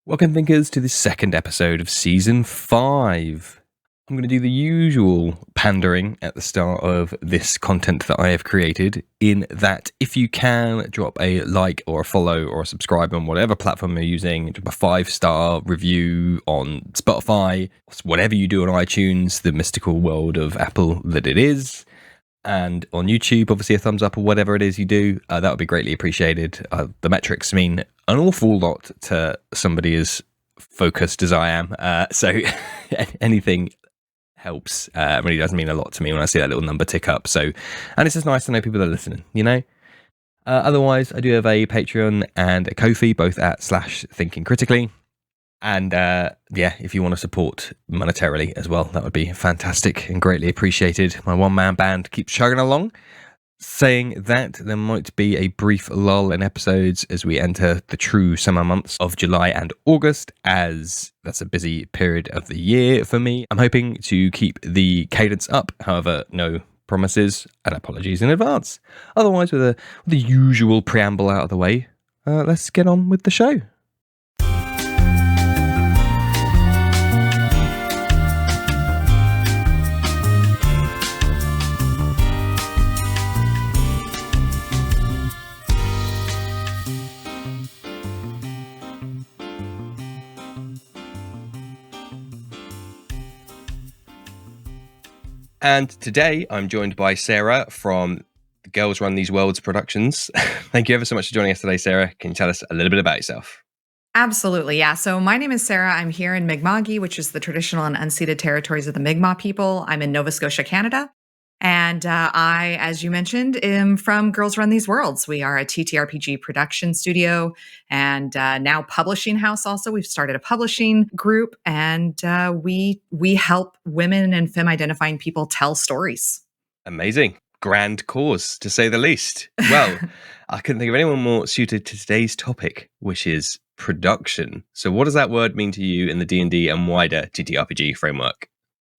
Welcome, thinkers, to the second episode of Season 5. I'm going to do the usual pandering at the start of this content that I have created, in that if you can, drop a like or a follow or a subscribe on whatever platform you're using, drop a 5-star review on Spotify, whatever you do on iTunes, the mystical world of Apple that it is. And on YouTube, obviously a thumbs up or whatever it is you do, that would be greatly appreciated. The metrics mean an awful lot to somebody as focused as I am. So anything helps. It really does mean a lot to me when I see that little number tick up. So, and it's just nice to know people are listening, you know? Otherwise, I do have a Patreon and a Ko-fi, both at /thinkingcritically. And if you want to support monetarily as well, that would be fantastic and greatly appreciated. My one-man band keeps chugging along. Saying that, there might be a brief lull in episodes as we enter the true summer months of July and August, as that's a busy period of the year for me. I'm hoping to keep the cadence up, however, no promises and apologies in advance. Otherwise, with the usual preamble out of the way, let's get on with the show. And today I'm joined by Sarah from the Girls Run These Worlds Productions. Thank you ever so much for joining us today, Sarah. Can you tell us a little bit about yourself? Absolutely, yeah. So my name is Sarah. I'm here in Mi'kma'ki, which is the traditional and unceded territories of the Mi'kmaq people. I'm in Nova Scotia, Canada. And I, as you mentioned, am from Girls Run These Worlds. We are a TTRPG production studio and now publishing house also. We've started a publishing group, and we help women and femme-identifying people tell stories. Amazing. Grand cause, to say the least. Well, I couldn't think of anyone more suited to today's topic, which is production. So what does that word mean to you in the D&D and wider TTRPG framework?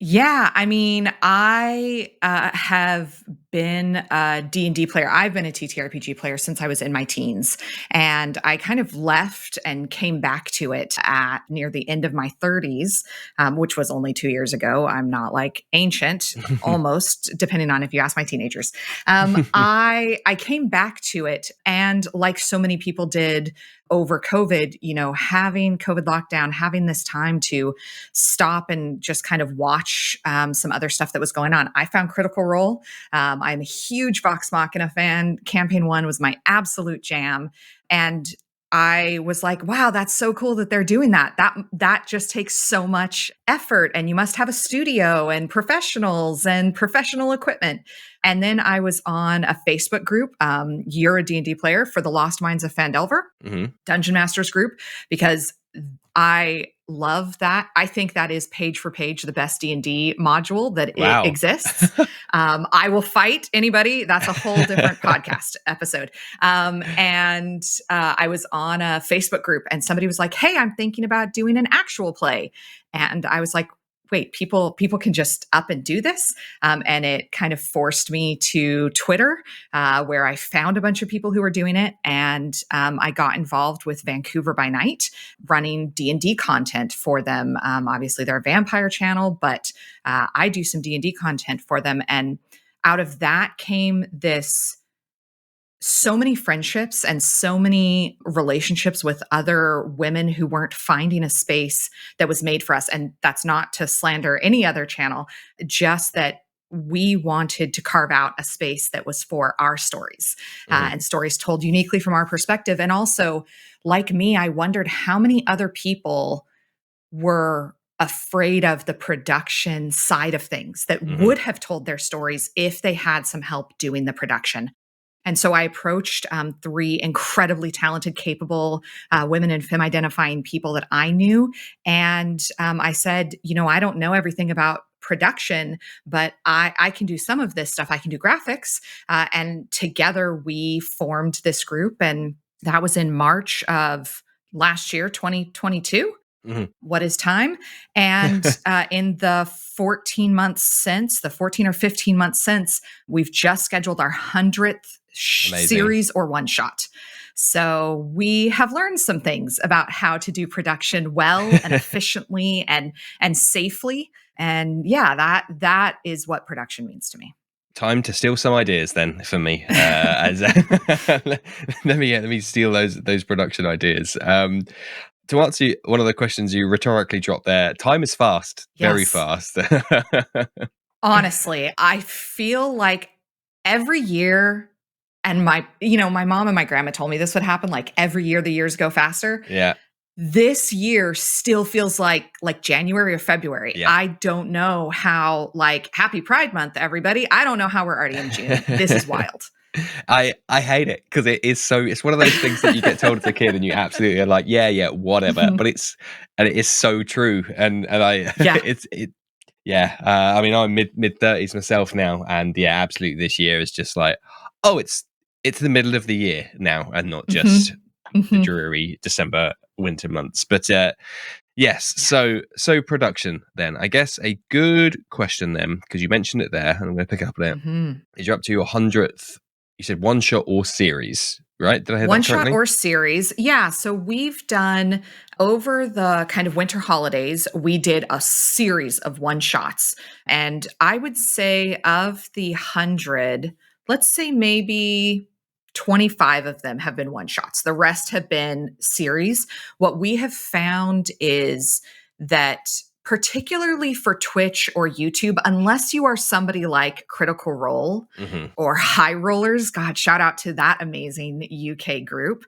Yeah, I mean, I have been a D&D player. I've been a TTRPG player since I was in my teens, and I kind of left and came back to it at near the end of my 30s, which was only 2 years ago. I'm not like ancient, almost, depending on if you ask my teenagers. I came back to it, and like so many people did over COVID, having COVID lockdown, having this time to stop and just kind of watch some other stuff that was going on. I found Critical Role. I'm a huge Vox Machina fan. Campaign 1 was my absolute jam. And I was like, wow, that's so cool that they're doing that. That just takes so much effort, and you must have a studio and professionals and professional equipment. And then I was on a Facebook group, You're a D&D Player, for the Lost Minds of Phandelver, Dungeon Masters group, because I love that. I think that is page for page the best D&D module that it exists. I will fight anybody. That's a whole different podcast episode. And I was on a Facebook group, and somebody was like, hey, I'm thinking about doing an actual play. And I was like, wait, people can just up and do this? And it kind of forced me to Twitter, where I found a bunch of people who were doing it. And I got involved with Vancouver by Night, running D&D content for them. Obviously, they're a vampire channel, but I do some D&D content for them. And out of that came so many friendships and so many relationships with other women who weren't finding a space that was made for us. And that's not to slander any other channel, just that we wanted to carve out a space that was for our stories, and stories told uniquely from our perspective. And also, like me, I wondered how many other people were afraid of the production side of things that would have told their stories if they had some help doing the production. And so I approached 3 incredibly talented, capable women and femme-identifying people that I knew. And I said, I don't know everything about production, but I can do some of this stuff. I can do graphics. And together we formed this group. And that was in March of last year, 2022. What is time? And in the 14 or 15 months since, we've just scheduled our 100th series or one shot. So we have learned some things about how to do production well and efficiently and safely. And yeah, that is what production means to me. Time to steal some ideas then for me. Let me steal those production ideas. To answer one of the questions you rhetorically dropped there, time is fast, very Yes. fast. Honestly, I feel like every year, and my mom and my grandma told me this would happen, like every year the years go faster. Yeah, This year still feels like January or February. yeah. I don't know how, like, happy Pride Month, everybody. I don't know how we're already in June. This is wild. I hate it because it's one of those things that you get told as a kid and you absolutely are like, yeah, whatever. Mhm. But it is so true. And I Yeah. yeah. I mean, I'm mid 30s myself now, and yeah, absolutely, this year is just like, oh, it's the middle of the year now, and not just Mhm. the Mhm. dreary December winter months. But yes, Yeah. so production then. I guess a good question then, because you mentioned it there, and I'm going to pick up on it. Mhm. Is you're up to your 100th? You said one shot or series, right? Did I hear One that shot correctly? or series. Yeah. So we've done over the kind of winter holidays, we did a series of one shots. And I would say of the 100, let's say maybe 25 of them have been one shots. The rest have been series. What we have found is that particularly for Twitch or YouTube, unless you are somebody like Critical Role, Hmm. or high rollers, God, shout out to that amazing UK group.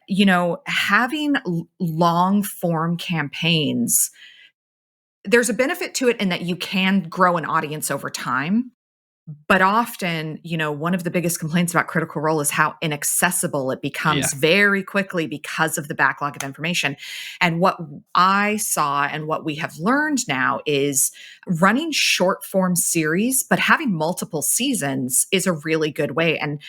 Having long form campaigns, there's a benefit to it in that you can grow an audience over time. But often, one of the biggest complaints about Critical Role is how inaccessible it becomes Yeah. very quickly because of the backlog of information. And what I saw and what we have learned now is running short form series, but having multiple seasons is a really good way. And,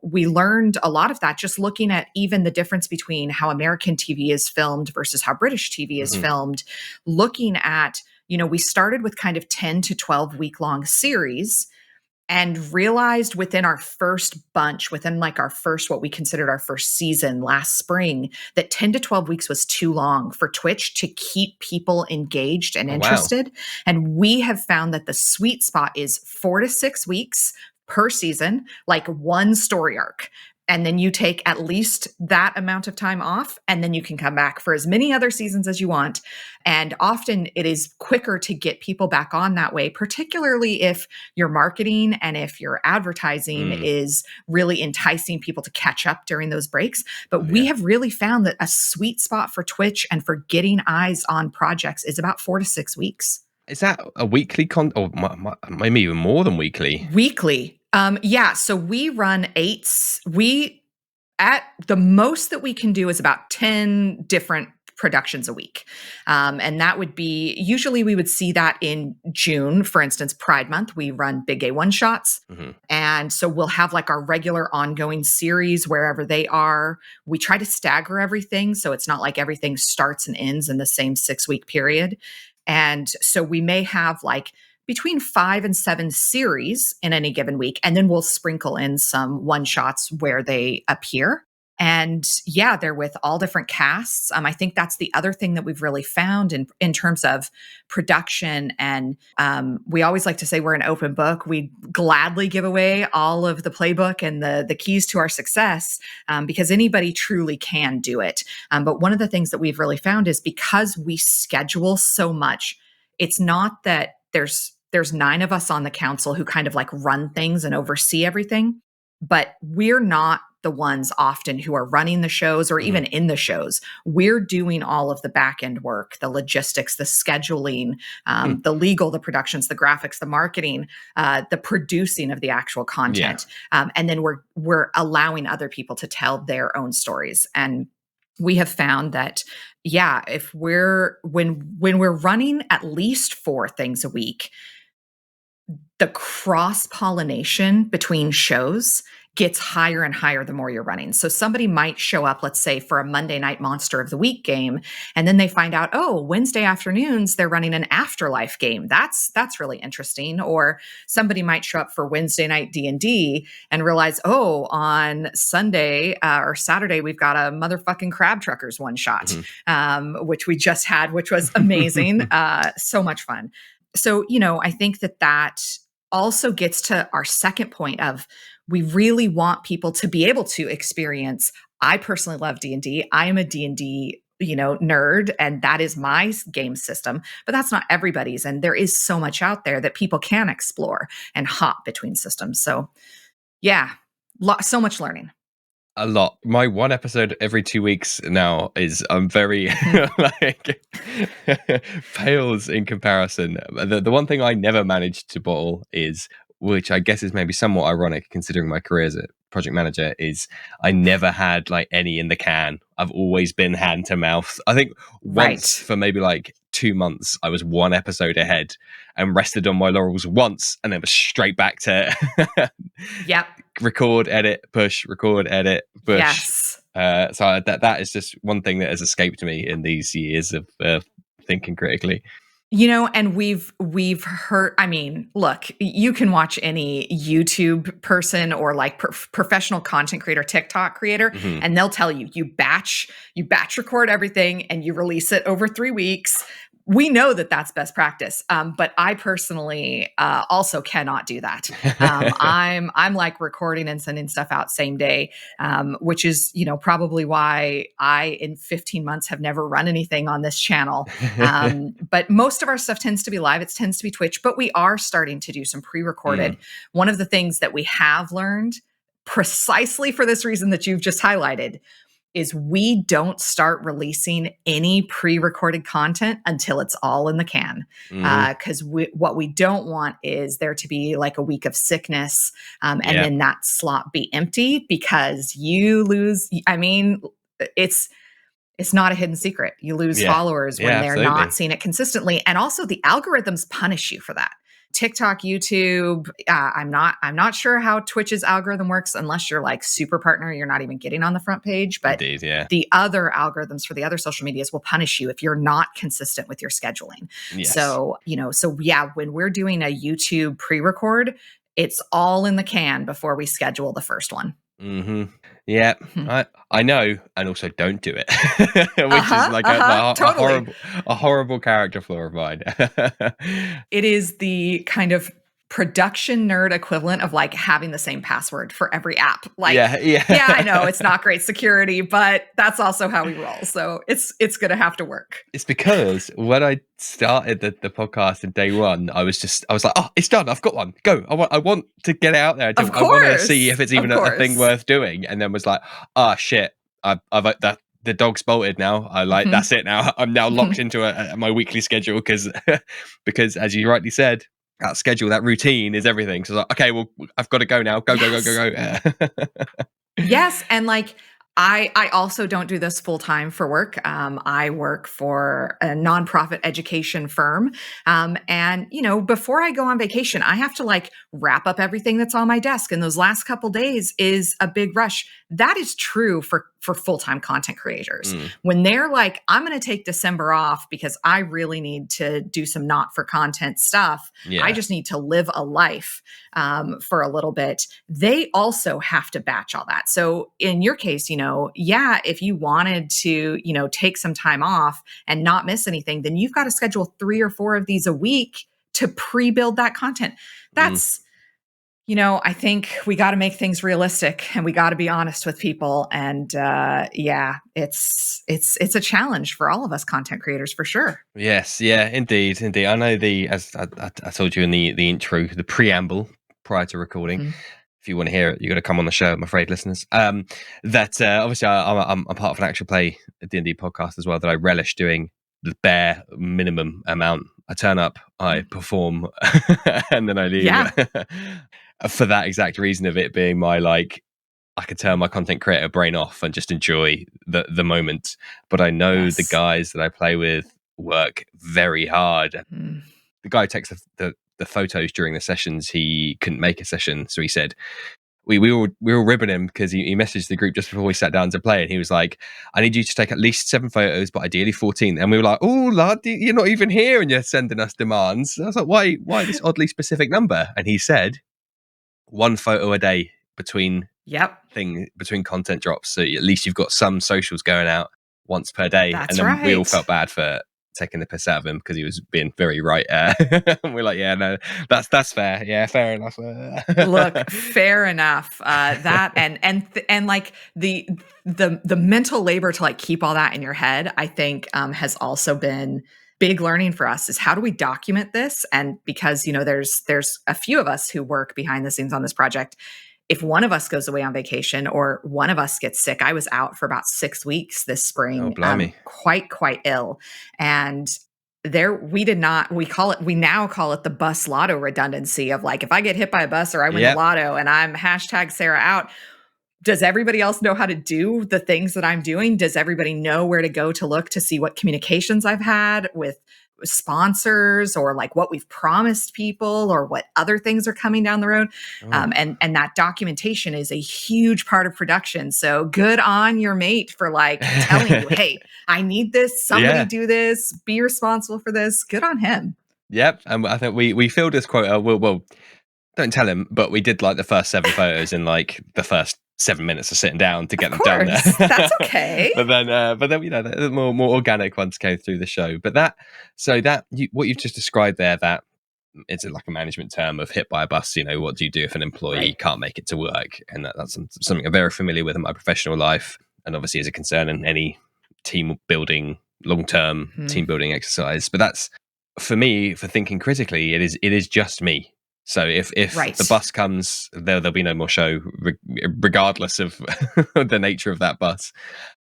we learned a lot of that just looking at even the difference between how American TV is filmed versus how British TV is Hmm. filmed, looking at, we started with kind of 10 to 12 week long series and realized within our first bunch, within like our first, what we considered our first season last spring, that 10 to 12 weeks was too long for Twitch to keep people engaged and Oh wow. interested. And we have found that the sweet spot is 4 to 6 weeks per season, like one story arc. And then you take at least that amount of time off, and then you can come back for as many other seasons as you want. And often it is quicker to get people back on that way, particularly if your marketing and if your advertising Mm. is really enticing people to catch up during those breaks. But Oh we yeah. have really found that a sweet spot for Twitch and for getting eyes on projects is about 4 to 6 weeks. Is that a weekly or maybe even more than weekly? Weekly. Yeah. So we run eights. We at the most that we can do is about 10 different productions a week. And that would be usually we would see that in June, for instance, Pride Month, we run big gay one shots. Hmm. And so we'll have like our regular ongoing series wherever they are. We try to stagger everything. So it's not like everything starts and ends in the same 6 week period. And so we may have like between 5 and 7 series in any given week. And then we'll sprinkle in some one shots where they appear. And yeah, they're with all different casts. I think that's the other thing that we've really found in terms of production. And we always like to say we're an open book. We gladly give away all of the playbook and the keys to our success because anybody truly can do it. But one of the things that we've really found is because we schedule so much, it's not that there's 9 of us on the council who kind of like run things and oversee everything, but we're not the ones often who are running the shows or Hmm. even in the shows. We're doing all of the back end work, the logistics, the scheduling, Hmm. the legal, the productions, the graphics, the marketing, the producing of the actual Yeah. content, and then we're allowing other people to tell their own stories. And we have found that yeah, if when we're running at least 4 things a week, the cross pollination between shows gets higher and higher the more you're running. So somebody might show up, let's say, for a Monday night Monster of the Week game, and then they find out, oh, Wednesday afternoons they're running an Afterlife game. That's really interesting. Or somebody might show up for Wednesday night D&D and realize, oh, on Sunday or Saturday we've got a motherfucking Crab Truckers one shot, which we just had, which was amazing. So much fun. So, I think that also gets to our second point of, we really want people to be able to experience. I personally love D&D. I am a D&D, nerd, and that is my game system, but that's not everybody's. And there is so much out there that people can explore and hop between systems. So yeah, so much learning. A lot. My one episode every 2 weeks now is I'm very like pales in comparison. The one thing I never managed to bottle is, which I guess is maybe somewhat ironic considering my career as a project manager, is I never had like any in the can. I've always been hand to mouth. I think once for maybe like 2 months I was one episode ahead and rested on my laurels once, and then was straight back to yep. Record, edit, push, record, edit, push. Yes. So that is just one thing that has escaped me in these years of thinking critically. And we've heard, I mean, look, you can watch any YouTube person or like professional content creator, TikTok creator, and they'll tell you, you batch record everything and you release it over 3 weeks. We know that that's best practice. But I personally also cannot do that. I'm like recording and sending stuff out same day, which is, probably why I, in 15 months, have never run anything on this channel. But most of our stuff tends to be live. It tends to be Twitch, but we are starting to do some pre-recorded. One of the things that we have learned, precisely for this reason that you've just highlighted, is we don't start releasing any pre-recorded content until it's all in the can. Because what we don't want is there to be like a week of sickness and then that slot be empty because you lose. I mean, it's not a hidden secret. You lose followers when they're not seeing it consistently. And also the algorithms punish you for that. TikTok, YouTube. I'm not sure how Twitch's algorithm works unless you're like super partner. You're not even getting on the front page. But the other algorithms for the other social medias will punish you if you're not consistent with your scheduling. So, when we're doing a YouTube pre-record, it's all in the can before we schedule the first one. Yeah, I know, and also don't do it, which is like a horrible character flaw of mine. It is the kind of production nerd equivalent of like having the same password for every app. Like, yeah, I know it's not great security, but that's also how we roll. So it's going to have to work. It's because when I started the podcast in day one, I was like, oh, it's done. I've got one. Go. I want to get it out there. I want to see if it's even a thing worth doing. And then was like, oh shit, I've the dog's bolted now. That's it now. I'm now locked into my weekly schedule because as you rightly said, that schedule, that routine is everything. So I was like, okay, well, I've got to go now. Go. Yes. And like, I also don't do this full time for work. I work for a nonprofit education firm. And, before I go on vacation, I have to like wrap up everything that's on my desk. And those last couple days is a big rush. That is true for full-time content creators. When they're like, I'm going to take December off because I really need to do some not for content stuff. I just need to live a life for a little bit. They also have to batch all that. So in your case, if you wanted to, take some time off and not miss anything, then you've got to schedule 3 or 4 of these a week to pre-build that content. That's, I think we got to make things realistic and we got to be honest with people. And it's a challenge for all of us content creators for sure. Yes, yeah, indeed. I know as I told you in the intro, the preamble prior to recording. If you want to hear it, you got to come on the show. I'm afraid, listeners. Obviously I'm part of an actual play D&D podcast as well that I relish doing the bare minimum amount. I turn up, I perform, and then I leave. Yeah. For that exact reason of it being my like, I could turn my content creator brain off and just enjoy the moment. But I know the guys that I play with work very hard. The guy who takes the photos during the sessions, he couldn't make a session, so he said, we were ribbing him because he messaged the group just before we sat down to play, and he was like, "I need you to take at least 7 photos, but ideally 14." And we were like, "Oh, lad, you're not even here, and you're sending us demands." I was like, "Why this oddly specific number?" And he said, "1 photo a day between Yep, content drops, so at least you've got some socials going out once per day." And that's then we all right. felt bad for taking the piss out of him because he was being very right. And we're like, "Yeah, no, that's fair. Yeah, fair enough." Look, fair enough. That and like the mental labor to like keep all that in your head, I think has also been big learning for us is how do we document this? And because there's a few of us who work behind the scenes on this project. If one of us goes away on vacation or one of us gets sick, I was out for about 6 weeks this Oh, spring, blimey. quite ill, and there we now call it the bus lotto redundancy of like if I get hit by a bus or I win the Yep. lotto and I'm hashtag Sarah out, does everybody else know how to do the things that I'm doing? Does everybody know where to go to look to see what communications I've had with sponsors or like what we've promised people or what other things are coming down the road? Oh. And that documentation is a huge part of production. So good on your mate for like telling you, hey, I need this. Somebody Yeah. do this. Be responsible for this. Good on him. Yep. And I think we filled his quota. Well, don't tell him, but we did like the first 7 photos in like the first 7 minutes of sitting down to get Of them done there. course. That's okay. but then the more organic ones came through the show. But what you've just described there, that it's like a management term of hit by a bus. What do you do if an employee Right. can't make it to work? And that's something I'm very familiar with in my professional life, and obviously is a concern in any team building, long term Mhm. team building exercise. But that's, for me, for thinking critically, it is just me. So if Right. the bus comes, there'll be no more show, regardless of the nature of that bus.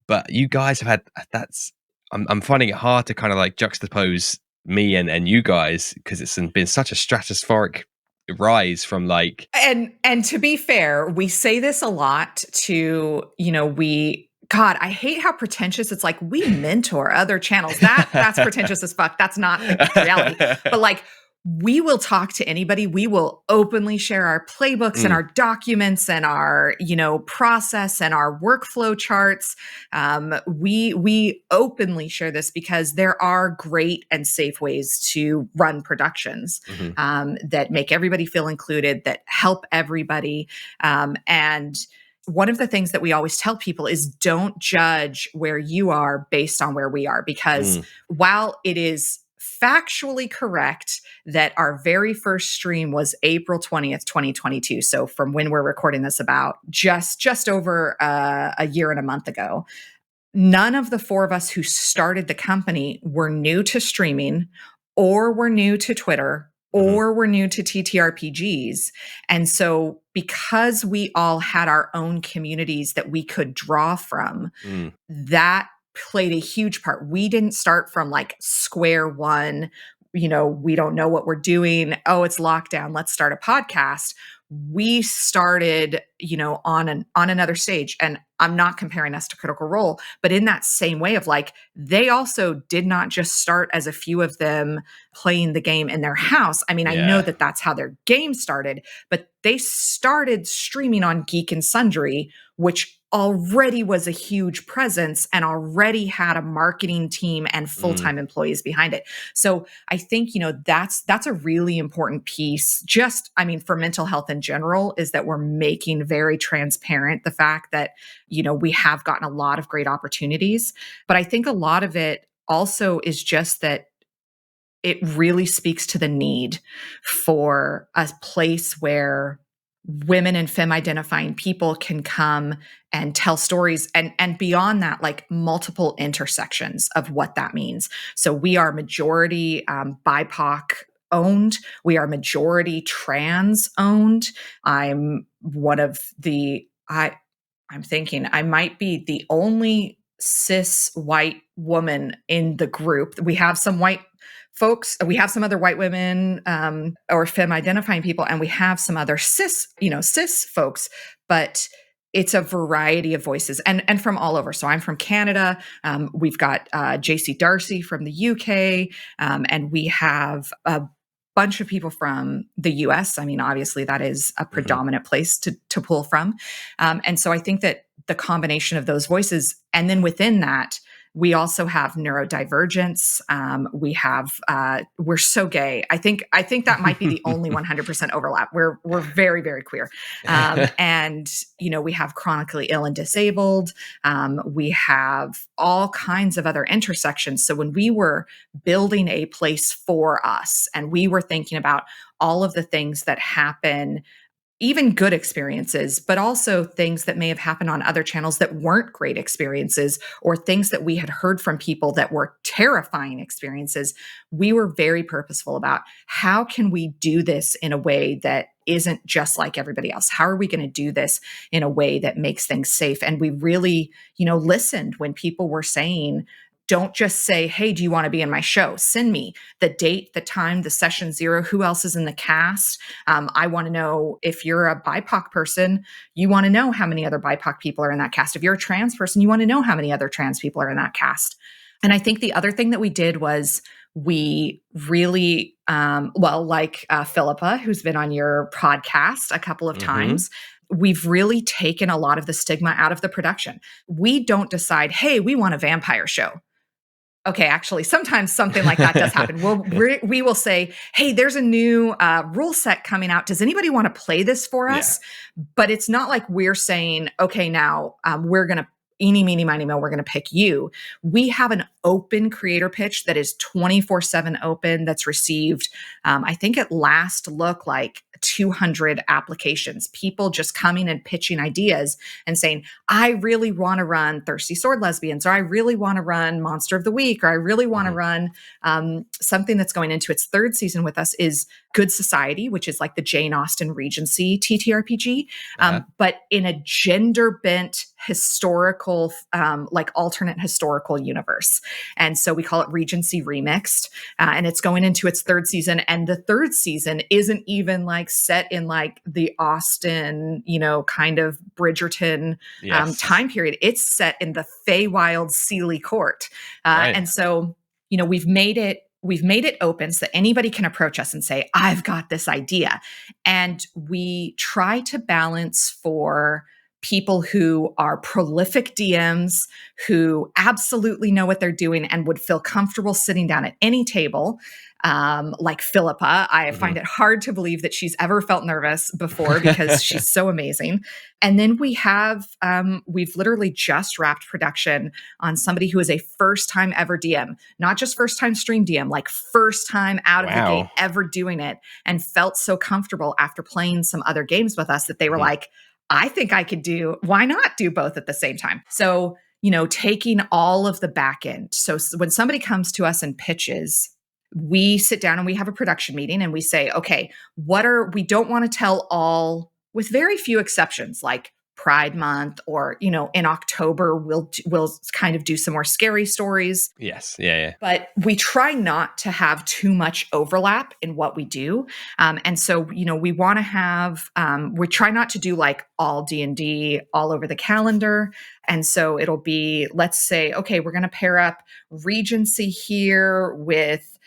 But you guys have had that's. I'm finding it hard to kind of like juxtapose me and you guys because it's been such a stratospheric rise from like. And to be fair, we say this a lot to, we God, I hate how pretentious it's like we mentor other channels. That's pretentious as fuck. That's not the reality. But like we will talk to anybody. We will openly share our playbooks and Mm, our documents and our, process and our workflow charts. We openly share this because there are great and safe ways to run productions mhm, that make everybody feel included, that help everybody. And one of the things that we always tell people is don't judge where you are based on where we are, because mm, while it is factually correct that our very first stream was April 20th, 2022. So from when we're recording this, about just over a year and a month ago, none of the four of us who started the company were new to streaming or were new to Twitter mhm, or were new to TTRPGs. And so because we all had our own communities that we could draw from, mm, that played a huge part. We didn't start from like square one. We don't know what we're doing. Oh, it's lockdown. Let's start a podcast. We started, on another stage. And I'm not comparing us to Critical Role, but in that same way of like, they also did not just start as a few of them playing the game in their house. I mean, I know yeah. that that's how their game started, but they started streaming on Geek and Sundry, which already was a huge presence and already had a marketing team and Mm, full-time employees behind it. So I think, that's a really important piece. Just, I mean, for mental health in general, is that we're making very transparent the fact that, we have gotten a lot of great opportunities. But I think a lot of it also is just that it really speaks to the need for a place where women and femme identifying people can come and tell stories, and beyond that, like multiple intersections of what that means. So we are majority BIPOC owned. We are majority trans owned. I'm one of the I'm thinking I might be the only cis white woman in the group. We have some white folks, we have some other white women or femme identifying people, and we have some other cis folks, but it's a variety of voices and from all over. So I'm from Canada. We've got JC Darcy from the UK, and we have bunch of people from the US. I mean, obviously, that is a predominant place to pull from. And so I think that the combination of those voices, and then within that, we also have neurodivergence. We're so gay. I think that might be the only 100% overlap. We're very, very queer. And, we have chronically ill and disabled. We have all kinds of other intersections. So when we were building a place for us and we were thinking about all of the things that happen, even good experiences, but also things that may have happened on other channels that weren't great experiences, or things that we had heard from people that were terrifying experiences. We were very purposeful about how can we do this in a way that isn't just like everybody else? How are we going to do this in a way that makes things safe? And we really, listened when people were saying, don't just say, hey, do you want to be in my show? Send me the date, the time, the session zero, who else is in the cast. I want to know if you're a BIPOC person, you want to know how many other BIPOC people are in that cast. If you're a trans person, you want to know how many other trans people are in that cast. And I think the other thing that we did was we really, like Philippa, who's been on your podcast a couple of times, we've really taken a lot of the stigma out of the production. We don't decide, hey, we want a vampire show. Okay, actually, sometimes something like that does happen. We will say, hey, there's a new rule set coming out. Does anybody want to play this for us? But it's not like we're saying, okay, now we're going to eeny, meeny, miny, moe, we're going to pick you. We have an open creator pitch that is 24/7 open, that's received, I think at last look, like 200 applications, people just coming and pitching ideas and saying, I really want to run Thirsty Sword Lesbians, or I really want to run Monster of the Week, or I really want to run something that's going into its third season with us is Good Society, which is like the Jane Austen Regency TTRPG, but in a gender-bent historical, like alternate historical universe. And so we call it Regency Remixed, and it's going into its third season. And the third season isn't even like set in like the Austen, kind of Bridgerton time period. It's set in the Feywild Sealy Court. And so, we've made it open so that anybody can approach us and say, I've got this idea. And we try to balance for people who are prolific DMs, who absolutely know what they're doing and would feel comfortable sitting down at any table. Like Philippa, I find it hard to believe that she's ever felt nervous before because she's so amazing. And then we've literally just wrapped production on somebody who is a first time ever DM, not just first time stream DM, like first time out of the gate ever doing it, and felt so comfortable after playing some other games with us that they were like, I think I could why not do both at the same time? So, taking all of the back end. So when somebody comes to us and pitches, we sit down and we have a production meeting and we say, okay, we don't want to tell all, with very few exceptions, like Pride Month, or, in October, we'll kind of do some more scary stories. Yes. Yeah. But we try not to have too much overlap in what we do. And so, we want to have, we try not to do like all D&D all over the calendar. And so it'll be, let's say, okay, we're going to pair up Regency here with,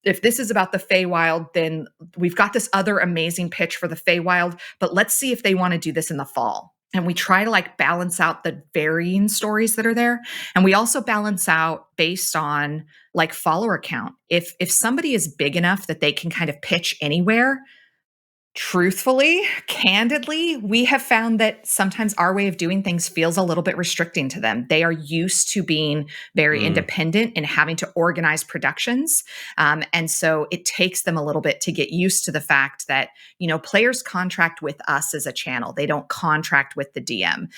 if this is about the Feywild, then we've got this other amazing pitch for the Feywild, but let's see if they want to do this in the fall. And we try to like balance out the varying stories that are there. And we also balance out based on like follower count. If somebody is big enough that they can kind of pitch anywhere, truthfully, candidly, we have found that sometimes our way of doing things feels a little bit restricting to them. They are used to being very independent and having to organize productions. And so it takes them a little bit to get used to the fact that, players contract with us as a channel. They don't contract with the DM.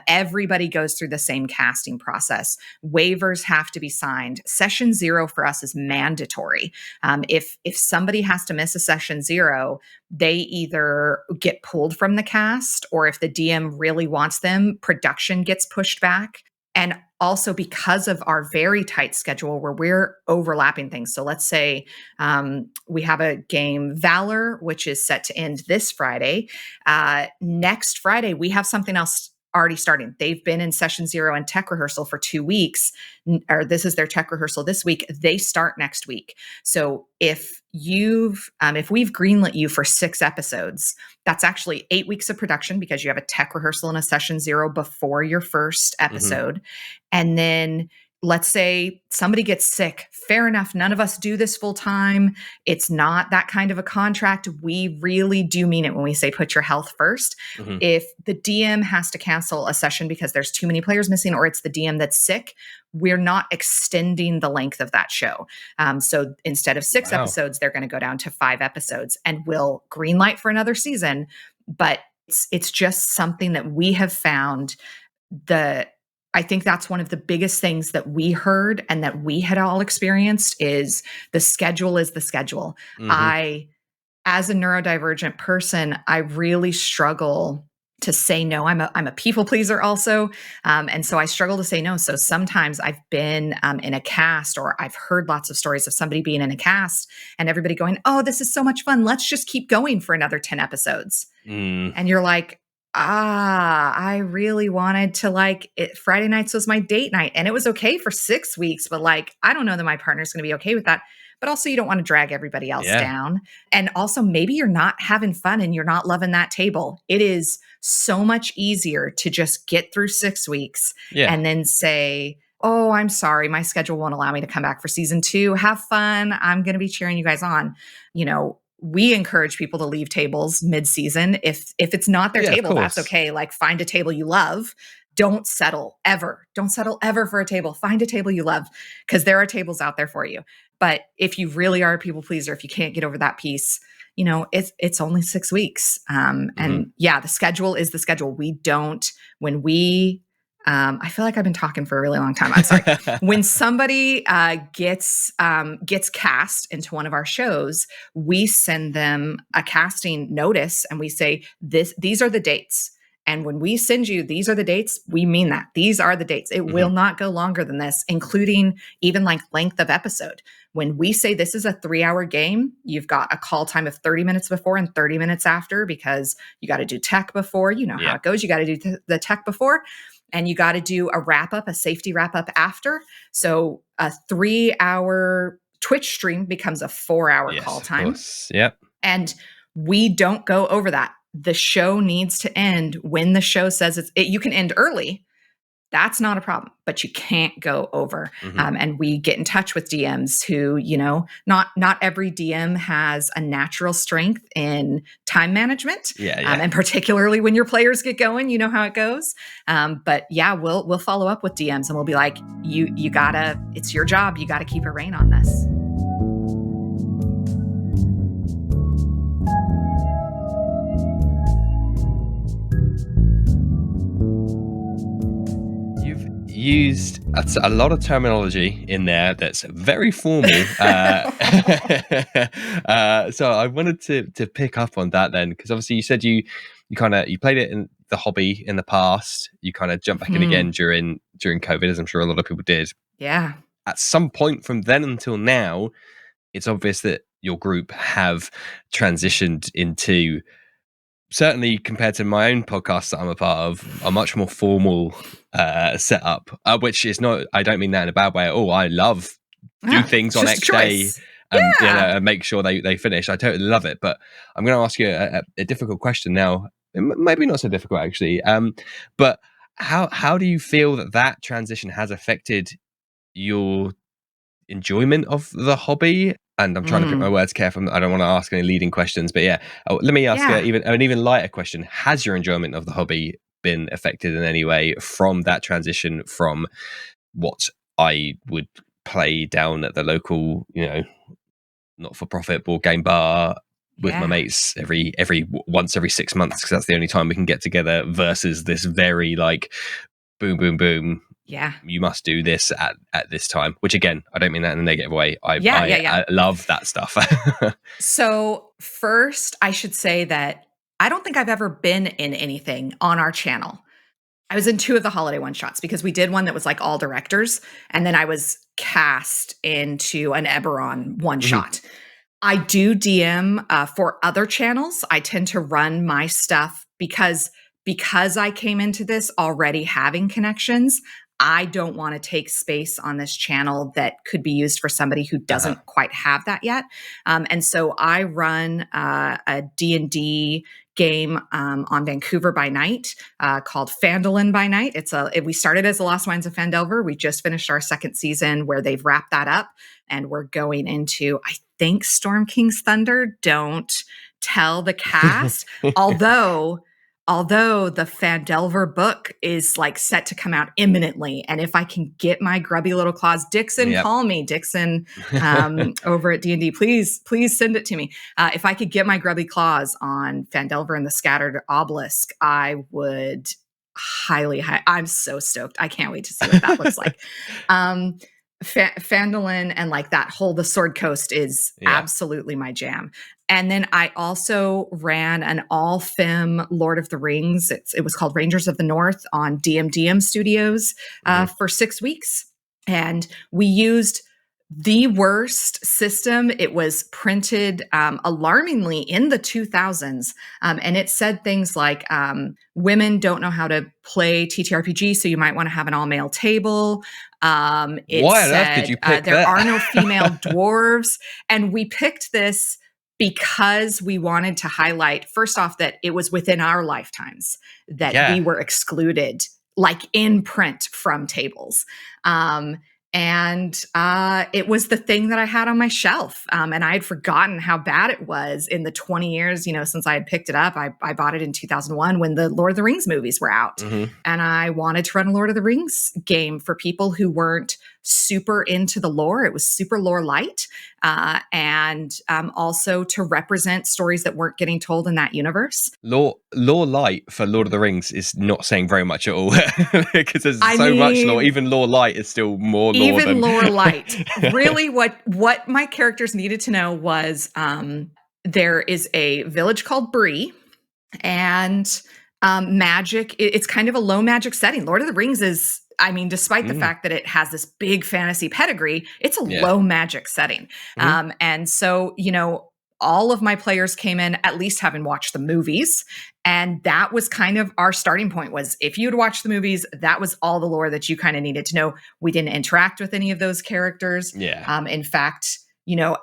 Everybody goes through the same casting process. Waivers have to be signed. Session zero for us is mandatory. If somebody has to miss a session zero, they either get pulled from the cast, or if the DM really wants them, production gets pushed back. And also because of our very tight schedule where we're overlapping things. So let's say we have a game, Valor, which is set to end this Friday. Next Friday, we have something else already starting. They've been in session 0 and tech rehearsal for 2 weeks, or this is their tech rehearsal this week. They start next week. So if we've greenlit you for 6 episodes, that's actually 8 weeks of production because you have a tech rehearsal and a session 0 before your first episode. And then let's say somebody gets sick. Fair enough. None of us do this full time. It's not that kind of a contract. We really do mean it when we say put your health first. If the DM has to cancel a session because there's too many players missing, or it's the DM that's sick, we're not extending the length of that show. So instead of 6 episodes, they're going to go down to 5 episodes, and we'll greenlight for another season. But it's just something that we have found. I think that's one of the biggest things that we heard and that we had all experienced is the schedule is the schedule. As a neurodivergent person, I really struggle to say no. I'm a people pleaser also. And so I struggle to say no. So sometimes I've been in a cast, or I've heard lots of stories of somebody being in a cast and everybody going, oh, this is so much fun. Let's just keep going for another 10 episodes. And you're like, I really wanted to Friday nights was my date night, and it was okay for 6 weeks, but I don't know that my partner's going to be okay with that. But also you don't want to drag everybody else down. And also maybe you're not having fun and you're not loving that table. It is so much easier to just get through 6 weeks and then say, oh, I'm sorry, my schedule won't allow me to come back for season 2. Have fun. I'm going to be cheering you guys on. We encourage people to leave tables mid-season. If it's not their table, that's okay. Find a table you love. Don't settle ever. Don't settle ever for a table. Find a table you love, because there are tables out there for you. But if you really are a people pleaser, if you can't get over that piece, it's only 6 weeks. And the schedule is the schedule. I feel like I've been talking for a really long time. I'm sorry. When somebody gets cast into one of our shows, we send them a casting notice and we say, these are the dates. And when we send you, these are the dates, we mean that. These are the dates. It will not go longer than this, including even length of episode. When we say this is a 3-hour game, you've got a call time of 30 minutes before and 30 minutes after, because you got to do tech before. You know how it goes. You got to do the tech before. And you got to do a wrap-up, a safety wrap-up after. So a 3-hour Twitch stream becomes a 4-hour call time. Yep. And we don't go over that. The show needs to end when the show says you can end early. That's not a problem, but you can't go over. And we get in touch with DMs who, not every DM has a natural strength in time management. And particularly when your players get going, you know how it goes. But we'll follow up with DMs and we'll be like, you gotta, it's your job. You gotta keep a rein on this. Used a lot of terminology in there that's very formal. So I wanted to pick up on that then, because obviously you said you played it in the hobby in the past. You kind of jumped back in again during COVID, as I'm sure a lot of people did. Yeah. At some point from then until now, it's obvious that your group have transitioned into, certainly compared to my own podcast that I'm a part of, a much more formal setup, which is not, I don't mean that in a bad way at all. I love do things on X day and make sure they finish. I totally love it. But I'm going to ask you a difficult question now. Maybe not so difficult, actually. But how do you feel that transition has affected your enjoyment of the hobby? And I'm trying to pick my words carefully. I don't want to ask any leading questions, but let me ask an even lighter question. Has your enjoyment of the hobby been affected in any way from that transition from what I would play down at the local, not-for-profit board game bar with my mates once every 6 months, because that's the only time we can get together, versus this very boom, boom, boom. Yeah. You must do this at this time, which again, I don't mean that in a negative way. I love that stuff. So first, I should say that I don't think I've ever been in anything on our channel. I was in 2 of the holiday one-shots, because we did one that was all directors, and then I was cast into an Eberron one-shot. I do DM for other channels. I tend to run my stuff because because I came into this already having connections, I don't want to take space on this channel that could be used for somebody who doesn't quite have that yet. And so I run a D&D game on Vancouver by Night called Phandalin by Night. We started as the Lost Wines of Phandelver. We just finished our second season where they've wrapped that up, and we're going into, I think, Storm King's Thunder. Don't tell the cast. Although the Phandelver book is like set to come out imminently, and if I can get my grubby little claws, Dixon, call me, Dixon, over at D&D, please send it to me. If I could get my grubby claws on Phandelver and the Scattered Obelisk, I would I'm so stoked. I can't wait to see what that looks like. Phandalin and like that whole the Sword Coast is absolutely my jam. And then I also ran an all-fem Lord of the Rings. It was called Rangers of the North on DMDM Studios for 6 weeks. And we used the worst system. It was printed alarmingly in the 2000s. And it said things like, women don't know how to play TTRPG, so you might want to have an all-male table. Why on earth did you pick there that? are no female dwarves. And we picked this because we wanted to highlight, first off, that it was within our lifetimes that we were excluded, like in print, from tables. And it was the thing that I had on my shelf. And I had forgotten how bad it was in the 20 years, since I had picked it up. I bought it in 2001 when the Lord of the Rings movies were out. Mm-hmm. And I wanted to run a Lord of the Rings game for people who weren't super into the lore. It was super lore light. And also to represent stories that weren't getting told in that universe. Lore light for Lord of the Rings is not saying very much at all, because there's so much lore. Even lore light is still more lore than lore light. Really, what my characters needed to know was there is a village called Bree, and magic. It's kind of a low magic setting. Lord of the Rings is, despite the fact that it has this big fantasy pedigree, it's a low magic setting. And so, all of my players came in at least having watched the movies. And that was kind of our starting point, was if you'd watched the movies, that was all the lore that you kind of needed to know. We didn't interact with any of those characters. In fact,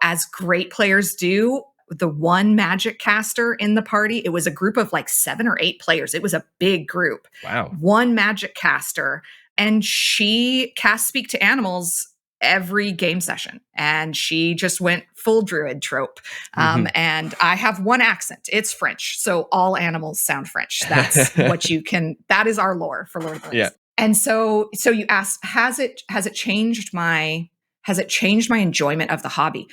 as great players do, the one magic caster in the party, it was a group of like 7 or 8 players. It was a big group. Wow. One magic caster. And she cast Speak to Animals every game session, and she just went full druid trope. And I have one accent. It's French. So all animals sound French. That's that is our lore for Lord of the Rings. Yeah. And so you asked, has it changed my enjoyment of the hobby?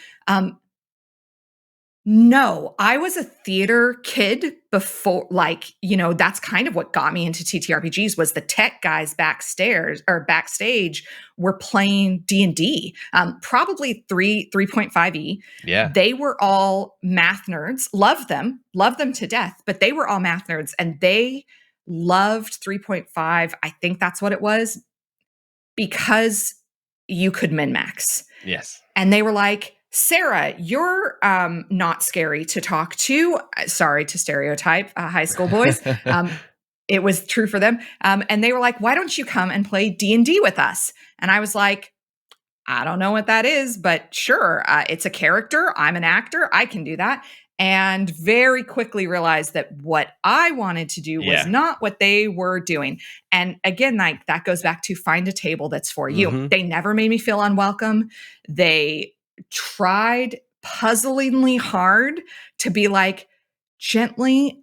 No, I was a theater kid before, that's kind of what got me into TTRPGs, was the tech guys backstage were playing D&D, probably 3.5e. Yeah. They were all math nerds, loved them to death, but they were all math nerds, and they loved 3.5. I think that's what it was, because you could min-max. Yes. And they were like, Sarah, you're not scary to talk to. Sorry to stereotype high school boys. It was true for them. And they were like, why don't you come and play D&D with us? And I was like, I don't know what that is, but sure. It's a character. I'm an actor. I can do that. And very quickly realized that what I wanted to do was not what they were doing. And again, that goes back to find a table that's for you. They never made me feel unwelcome. They tried puzzlingly hard to be like, gently,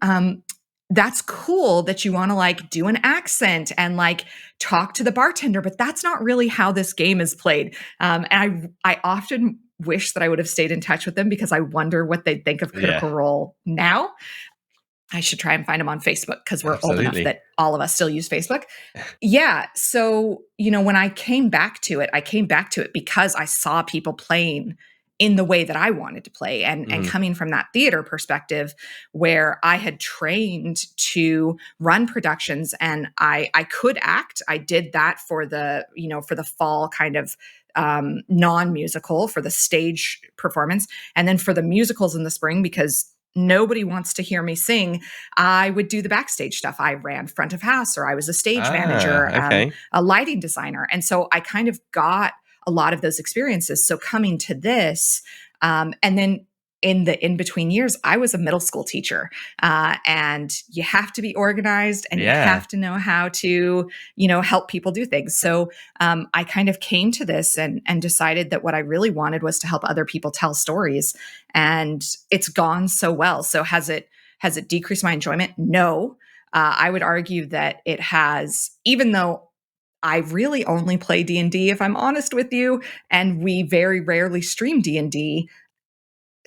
that's cool that you want to do an accent and talk to the bartender, but that's not really how this game is played. And I often wish that I would have stayed in touch with them, because I wonder what they'd think of Critical Role now. I should try and find them on Facebook, because we're old enough that all of us still use Facebook. Yeah. So, when I came back to it because I saw people playing in the way that I wanted to play, and coming from that theater perspective where I had trained to run productions, and I could act. I did that for the fall kind of non-musical, for the stage performance, and then for the musicals in the spring, because nobody wants to hear me sing, I would do the backstage stuff. I ran front of house, or I was a stage manager, Okay. a lighting designer. And so I kind of got a lot of those experiences. So coming to this, and then in the in between years, I was a middle school teacher, and you have to be organized and you Yeah. have to know how to, help people do things. So I kind of came to this and decided that what I really wanted was to help other people tell stories, and it's gone so well. So has it decreased my enjoyment? No. I would argue that it has, even though I really only play D&D, if I'm honest with you, and we very rarely stream D&D,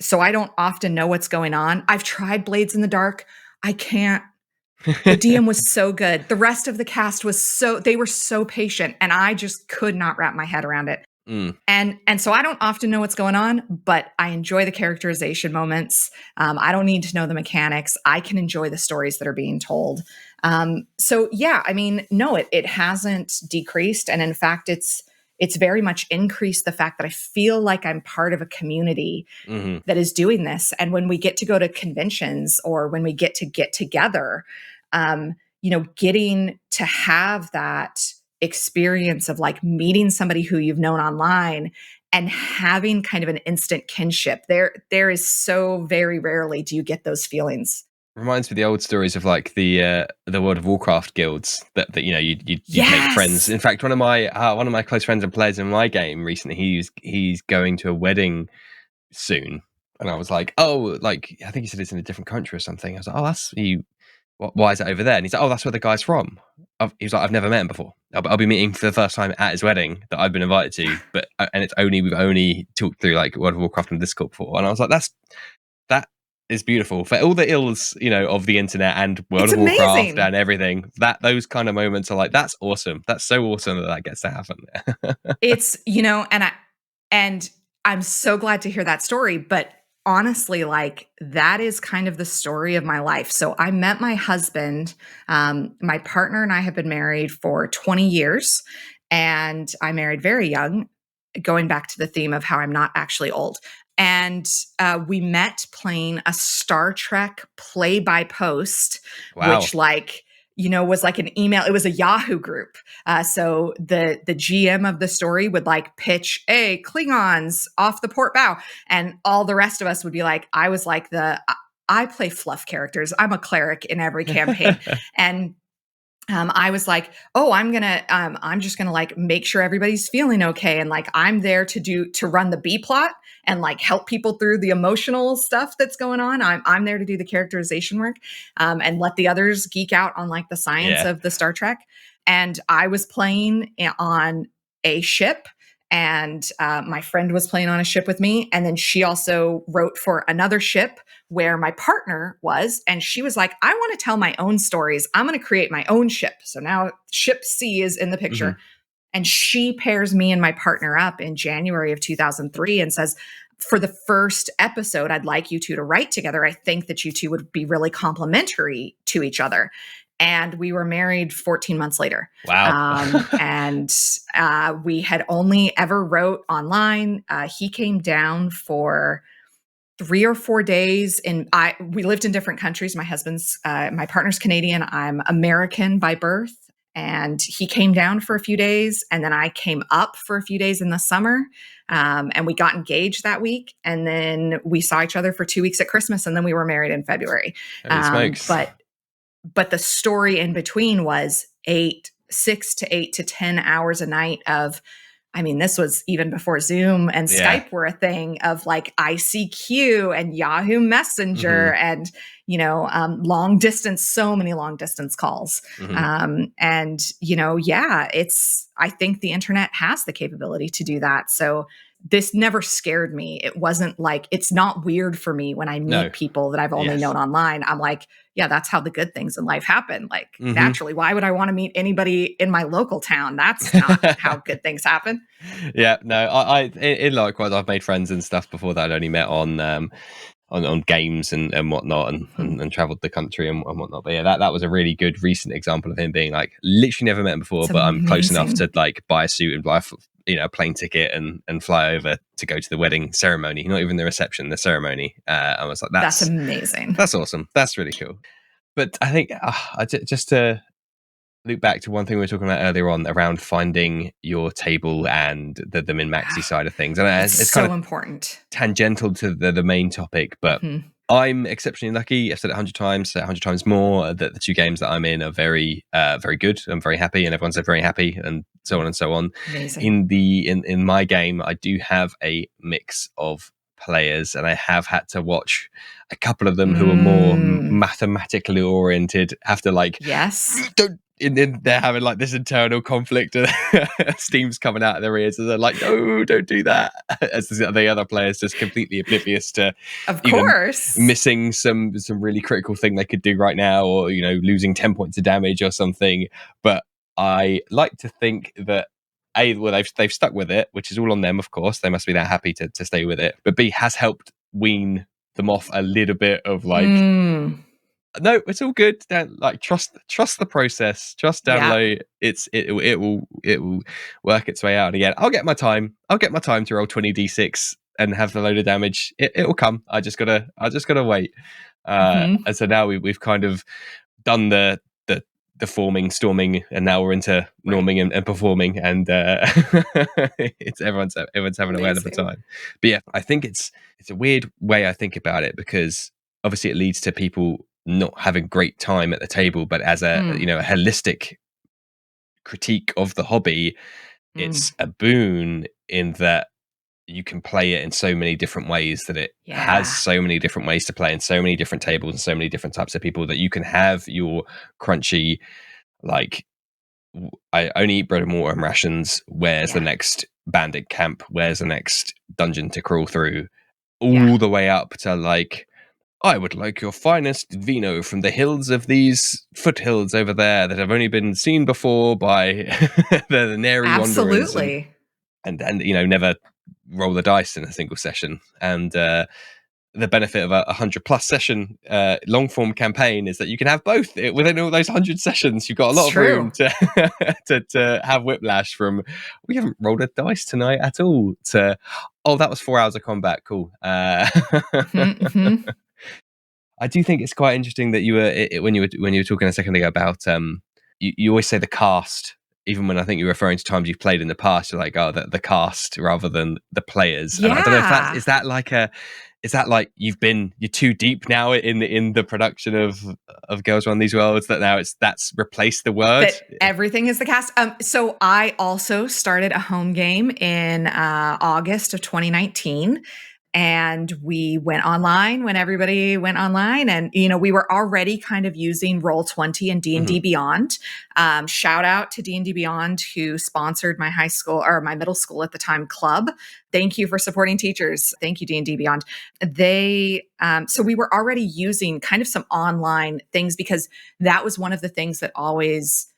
so I don't often know what's going on. I've tried Blades in the Dark. I can't. The DM was so good. The rest of the cast they were so patient, and I just could not wrap my head around it. Mm. And so I don't often know what's going on, but I enjoy the characterization moments. I don't need to know the mechanics. I can enjoy the stories that are being told. So yeah, I mean, no, it hasn't decreased, and in fact, it's very much increased the fact that I feel like I'm part of a community that is doing this. And when we get to go to conventions, or when we get together, getting to have that experience of like meeting somebody who you've known online and having kind of an instant kinship, there is so very rarely do you get those feelings. Reminds me of the old stories of like the World of Warcraft guilds that you'd make friends. Yes. In fact, one of my close friends and players in my game recently, he's going to a wedding soon, and I was like, oh, like I think he said it's in a different country or something. I was like, oh, that's you. Why is it over there? And he's like, oh, that's where the guy's from. He was like, I've never met him before. I'll be meeting for the first time at his wedding that I've been invited to, but and we've only talked through like World of Warcraft and Discord before, and I was like, that is beautiful for all the ills, of the internet and World It's of Warcraft amazing. and everything. That those kind of moments are like, that's awesome. That's so awesome that gets to happen. It's, and I'm so glad to hear that story, but honestly, like that is kind of the story of my life. So I met my husband, my partner and I have been married for 20 years, and I married very young, going back to the theme of how I'm not actually old. And we met playing a Star Trek play by post, Wow. which was like an email. It was a Yahoo group. So the GM of the story would like pitch, hey, Klingons off the port bow. And all the rest of us would be like, I was like I play fluff characters. I'm a cleric in every campaign. And I was like, oh, I'm just gonna like make sure everybody's feeling okay, and like I'm there to run the B plot and like help people through the emotional stuff that's going on. I'm there to do the characterization work, and let the others geek out on like the science of the Star Trek. And I was playing on a ship, and my friend was playing on a ship with me, and then she also wrote for another ship where my partner was, and she was like, I want to tell my own stories. I'm going to create my own ship. So now ship C is in the picture. And she pairs me and my partner up in January of 2003 and says, for the first episode, I'd like you two to write together. I think that you two would be really complementary to each other. And we were married 14 months later. Wow. And we had only ever wrote online. He came down for 3 or 4 days, and we lived in different countries. My partner's Canadian. I'm American by birth, and he came down for a few days, and then I came up for a few days in the summer, and we got engaged that week, and then we saw each other for 2 weeks at Christmas, and then we were married in February. Holy smokes. But the story in between was 6 to 8 to 10 hours a night of, I mean, this was even before Zoom and Skype were a thing, of like ICQ and Yahoo Messenger and, long distance, so many long distance calls. And, I think the internet has the capability to do that. So this never scared me. It wasn't like, it's not weird for me when I meet people that I've only known online. I'm like, yeah, that's how the good things in life happen. Like naturally, why would I want to meet anybody in my local town? That's not how good things happen. Yeah, no, I likewise, I've made friends and stuff before that I'd only met on games and whatnot, and traveled the country and whatnot. But yeah, that was a really good recent example of him being like, literally never met him before, but I'm close enough to like buy a suit and a plane ticket and fly over to go to the wedding ceremony, not even the reception, the ceremony. I was like, That's amazing. That's awesome. That's really cool. But I think just to loop back to one thing we were talking about earlier on around finding your table and the min-maxi side of things. And it's so kind of important. Tangential to the main topic, but I'm exceptionally lucky. I've said it 100 times, said it 100 times more, that the two games that I'm in are very, very good. I'm very happy, and everyone's very happy, and so on and so on. Amazing. In my game, I do have a mix of players, and I have had to watch a couple of them who are more mathematically oriented have to don't. And they're having like this internal conflict, and steam's coming out of their ears, and they're like, "No, don't do that." As the other players just completely oblivious to, of course, missing some really critical thing they could do right now, or losing 10 points of damage or something. But I like to think that they've stuck with it, which is all on them, of course. They must be that happy to stay with it. But B has helped wean them off a little bit of no, it's all good. Trust the process. Just download. It will work its way out. And again, I'll get my time to roll 20d6 and have the load of damage. It will come. I just gotta wait. And so now we've kind of done the forming, storming, and now we're into norming and performing, and it's everyone's having a whale of a time. But yeah, I think it's a weird way I think about it, because obviously it leads to people not having great time at the table, but as a a holistic critique of the hobby, it's a boon in that you can play it in so many different ways, that it has so many different ways to play in so many different tables and so many different types of people, that you can have your crunchy, like, I only eat bread and water and rations, where's the next bandit camp, where's the next dungeon to crawl through, all the way up to like, I would like your finest vino from the hills of these foothills over there that have only been seen before by the nary wanderers, and never roll the dice in a single session. And the benefit of a 100+ session long form campaign is that you can have both within all those 100 sessions. You've got a lot of room to have whiplash from, we haven't rolled a dice tonight at all, to, oh, that was 4 hours of combat, cool. I do think it's quite interesting that you were when you were talking a second ago about you always say the cast, even when I think you're referring to times you've played in the past. You're like, oh, the cast rather than the players. And I don't know if is that like you're too deep now in the production of Girls Run These Worlds, that now that's replaced the word, that everything is the cast. So I also started a home game in August of 2019. And we went online when everybody went online, and we were already kind of using Roll20 and D&D Beyond. Shout out to D&D Beyond, who sponsored my high school, or my middle school at the time, club. Thank you for supporting teachers. Thank you, D&D Beyond. So we were already using kind of some online things, because that was one of the things that always,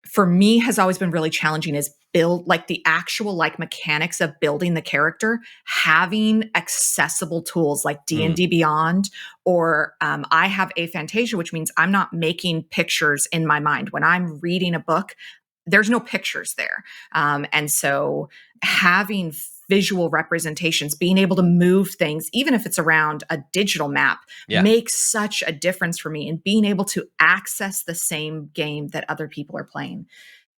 for me, has always been really challenging, is build like the actual mechanics of building the character, having accessible tools like D&D Beyond, or I have aphantasia, which means I'm not making pictures in my mind. When I'm reading a book, there's no pictures there. And so having visual representations, being able to move things, even if it's around a digital map, makes such a difference for me, and being able to access the same game that other people are playing.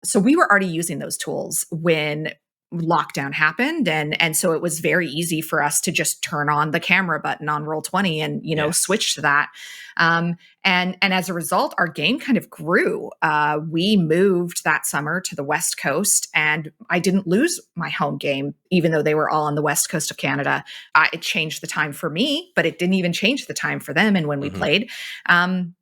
So we were already using those tools when lockdown happened, and so it was very easy for us to just turn on the camera button on Roll20 and switch to that. And as a result, our game kind of grew. We moved that summer to the West Coast, and I didn't lose my home game, even though they were all on the West Coast of Canada. It changed the time for me, but it didn't even change the time for them and when we played. And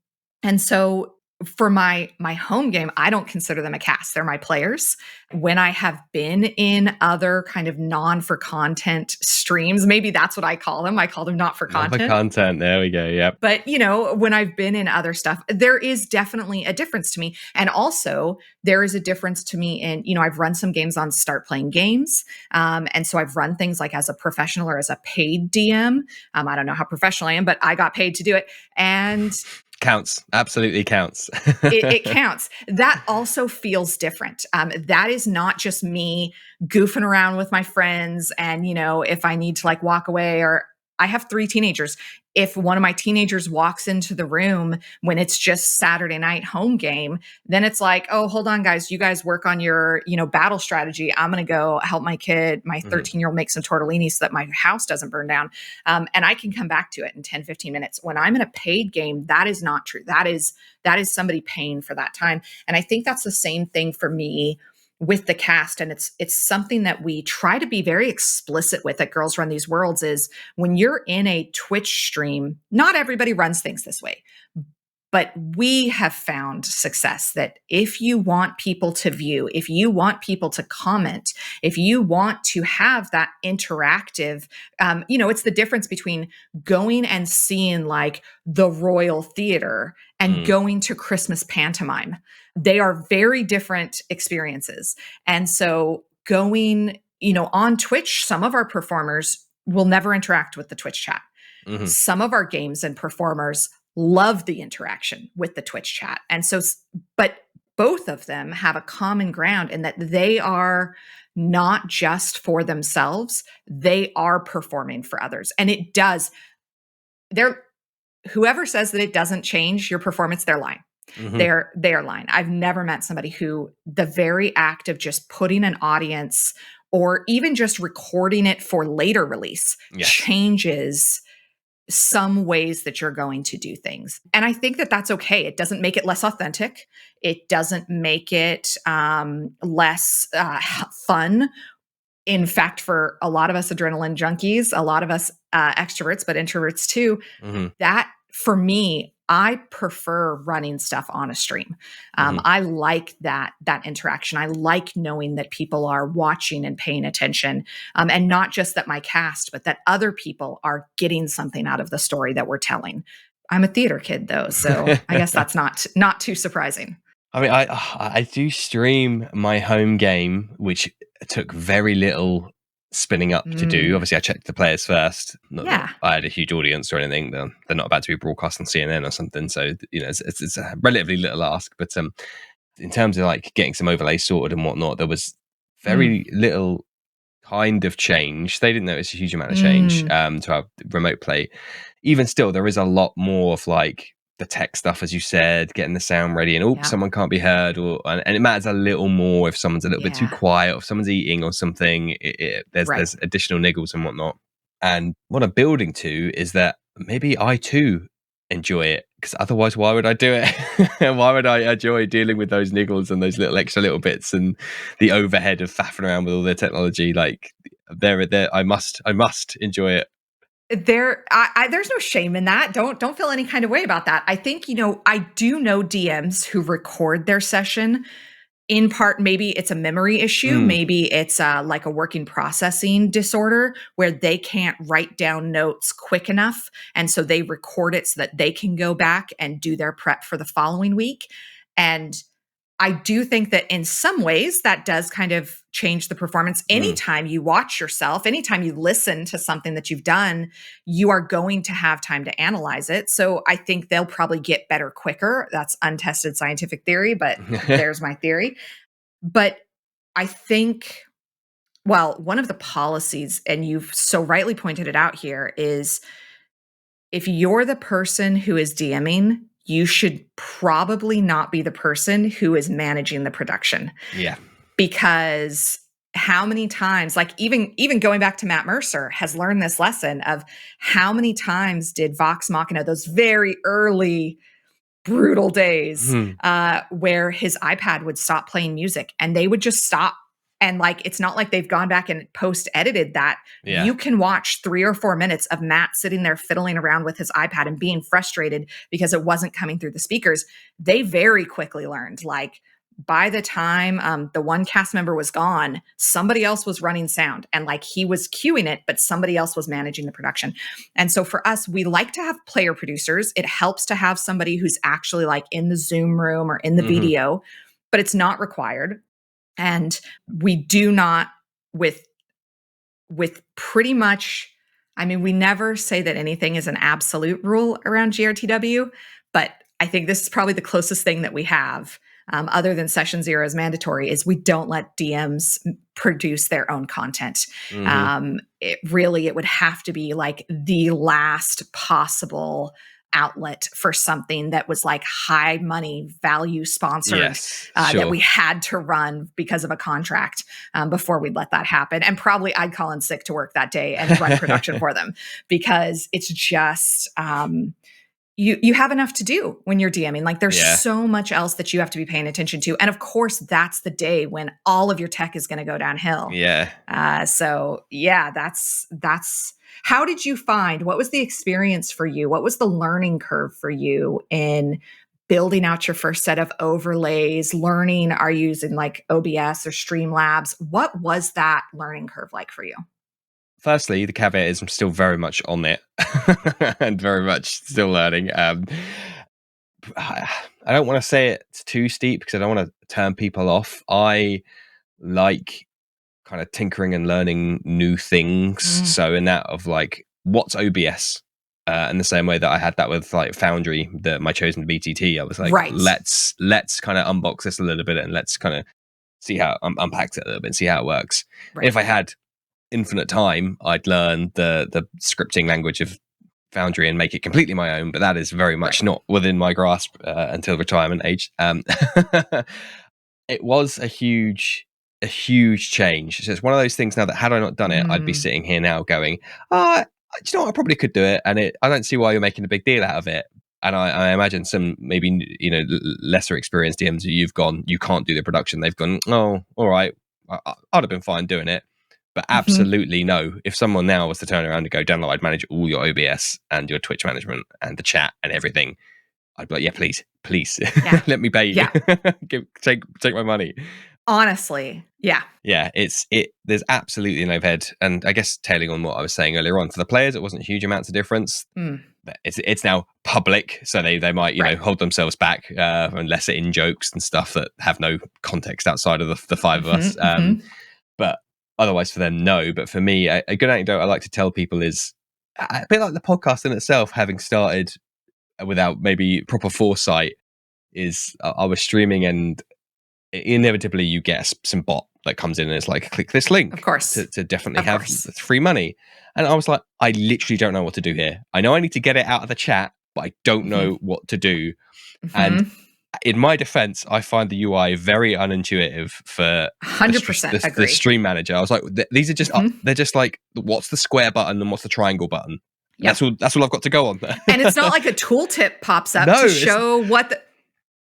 so for my home game, I don't consider them a cast. They're my players. When I have been in other kind of non-for-content streams, maybe that's what I call them. I call them not for content. Not for content. There we go. Yep. But, when I've been in other stuff, there is definitely a difference to me. And also, there is a difference to me in, I've run some games on Start Playing Games. And so I've run things like as a professional or as a paid DM. I don't know how professional I am, but I got paid to do it. And Counts. Absolutely counts. It counts. That also feels different. That is not just me goofing around with my friends. And, if I need to like walk away, or I have 3 teenagers. If one of my teenagers walks into the room when it's just Saturday night home game, then it's like, oh, hold on, guys, you guys work on your, battle strategy. I'm going to go help my kid, my 13-year-old, make some tortellini so that my house doesn't burn down. And I can come back to it in 10, 15 minutes. When I'm in a paid game, that is not true. That is somebody paying for that time. And I think that's the same thing for me with the cast. And it's something that we try to be very explicit with at Girls Run These Worlds is when you're in a Twitch stream, not everybody runs things this way. But we have found success that if you want people to view, if you want people to comment, if you want to have that interactive, it's the difference between going and seeing like the Royal Theater and going to Christmas pantomime. They are very different experiences. And so going, on Twitch, some of our performers will never interact with the Twitch chat. Some of our games and performers love the interaction with the Twitch chat. And so, but both of them have a common ground in that they are not just for themselves, they are performing for others. And it does, whoever says that it doesn't change your performance, they're lying. They're lying. I've never met somebody who the very act of just putting an audience or even just recording it for later release changes some ways that you're going to do things. And I think that that's okay. It doesn't make it less authentic. It doesn't make it less fun. In fact, for a lot of us adrenaline junkies, a lot of us extroverts, but introverts too, that for me, I prefer running stuff on a stream. I like that interaction. I like knowing that people are watching and paying attention, and not just that my cast, but that other people are getting something out of the story that we're telling. I'm a theater kid, though, so I guess that's not too surprising. I mean, I do stream my home game, which took very little spinning up to do. Obviously, I checked the players first. Not that I had a huge audience or anything. They're not about to be broadcast on CNN or something. So, it's a relatively little ask. But in terms of like getting some overlay sorted and whatnot, there was very little kind of change. They didn't notice a huge amount of change to our remote play. Even still, there is a lot more of like the tech stuff, as you said, getting the sound ready, and someone can't be heard, and it matters a little more if someone's a little bit too quiet, or if someone's eating or something. There's additional niggles and whatnot. And what I'm building to is that maybe I too enjoy it, because otherwise, why would I do it? Why would I enjoy dealing with those niggles and those little extra little bits and the overhead of faffing around with all their technology? Like, I must enjoy it. There's no shame in that. Don't feel any kind of way about that. I think, I do know DMs who record their session. In part, maybe it's a memory issue. Maybe it's like a working processing disorder where they can't write down notes quick enough. And so they record it so that they can go back and do their prep for the following week. And I do think that in some ways that does kind of change the performance. Anytime you watch yourself, anytime you listen to something that you've done, you are going to have time to analyze it. So I think they'll probably get better quicker. That's untested scientific theory, but there's my theory. But I think, one of the policies, and you've so rightly pointed it out here, is if you're the person who is DMing, you should probably not be the person who is managing the production. Yeah. Because how many times, like even going back to Matt Mercer, has learned this lesson of how many times did Vox Machina, those very early brutal days, where his iPad would stop playing music and they would just stop. And like, it's not like they've gone back and post edited that. Yeah. You can watch 3 or 4 minutes of Matt sitting there fiddling around with his iPad and being frustrated because it wasn't coming through the speakers. They very quickly learned, like, by the time the one cast member was gone, somebody else was running sound, and like he was cueing it, but somebody else was managing the production. And so for us, we like to have player producers. It helps to have somebody who's actually like in the Zoom room or in the video, but it's not required. And we do not with pretty much, I mean, we never say that anything is an absolute rule around GRTW, but I think this is probably the closest thing that we have, other than session zero is mandatory, is we don't let DMs produce their own content. It would have to be like the last possible outlet for something that was like high money value sponsored, that we had to run because of a contract, before we'd let that happen. And probably I'd call in sick to work that day and run production for them, because it's just, you have enough to do when you're DMing. Like there's so much else that you have to be paying attention to. And of course, that's the day when all of your tech is going to go downhill. So yeah, that's how did you find, what was the experience for you? What was the learning curve for you in building out your first set of overlays, learning, are you using like OBS or Streamlabs? What was that learning curve like for you? Firstly, the caveat is I'm still very much on it and very much still learning. I don't want to say it's too steep because I don't want to turn people off. I like kind of tinkering and learning new things. So in that of like, what's OBS? In the same way that I had that with like Foundry, my chosen BTT, I was like, let's kind of unbox this a little bit and let's kind of see how unpack it a little bit and see how it works. If I had infinite time, I'd learn the scripting language of Foundry and make it completely my own, but that is very much not within my grasp until retirement age. It was a huge change. So it's one of those things now that had I not done it, I'd be sitting here now going, do you know what? I probably could do it, and I don't see why you're making a big deal out of it. And I imagine some maybe lesser experienced DMs that you've gone, you can't do the production. They've gone, oh, all right, I'd have been fine doing it. But absolutely no. If someone now was to turn around and go, Daniel, I'd manage all your OBS and your Twitch management and the chat and everything, I'd be like, yeah, please, let me pay you. Take my money. Honestly, yeah. There's absolutely an overhead. And I guess tailing on what I was saying earlier on, for the players, it wasn't huge amounts of difference. It's now public, so they might hold themselves back unless it in jokes and stuff that have no context outside of the five of us. But otherwise, for them, no. But for me, a good anecdote I like to tell people is a bit like the podcast in itself, having started without maybe proper foresight, is I was streaming and inevitably you get some bot that comes in and it's like, click this link, of course, to definitely have free money. And I was like, I literally don't know what to do here. I know I need to get it out of the chat, but I don't know what to do. And in my defense, I find the UI very unintuitive for 100% the stream manager. I was like, these are just they're just like, what's the square button and what's the triangle button? That's all I've got to go on. And it's not like a tooltip pops up to show what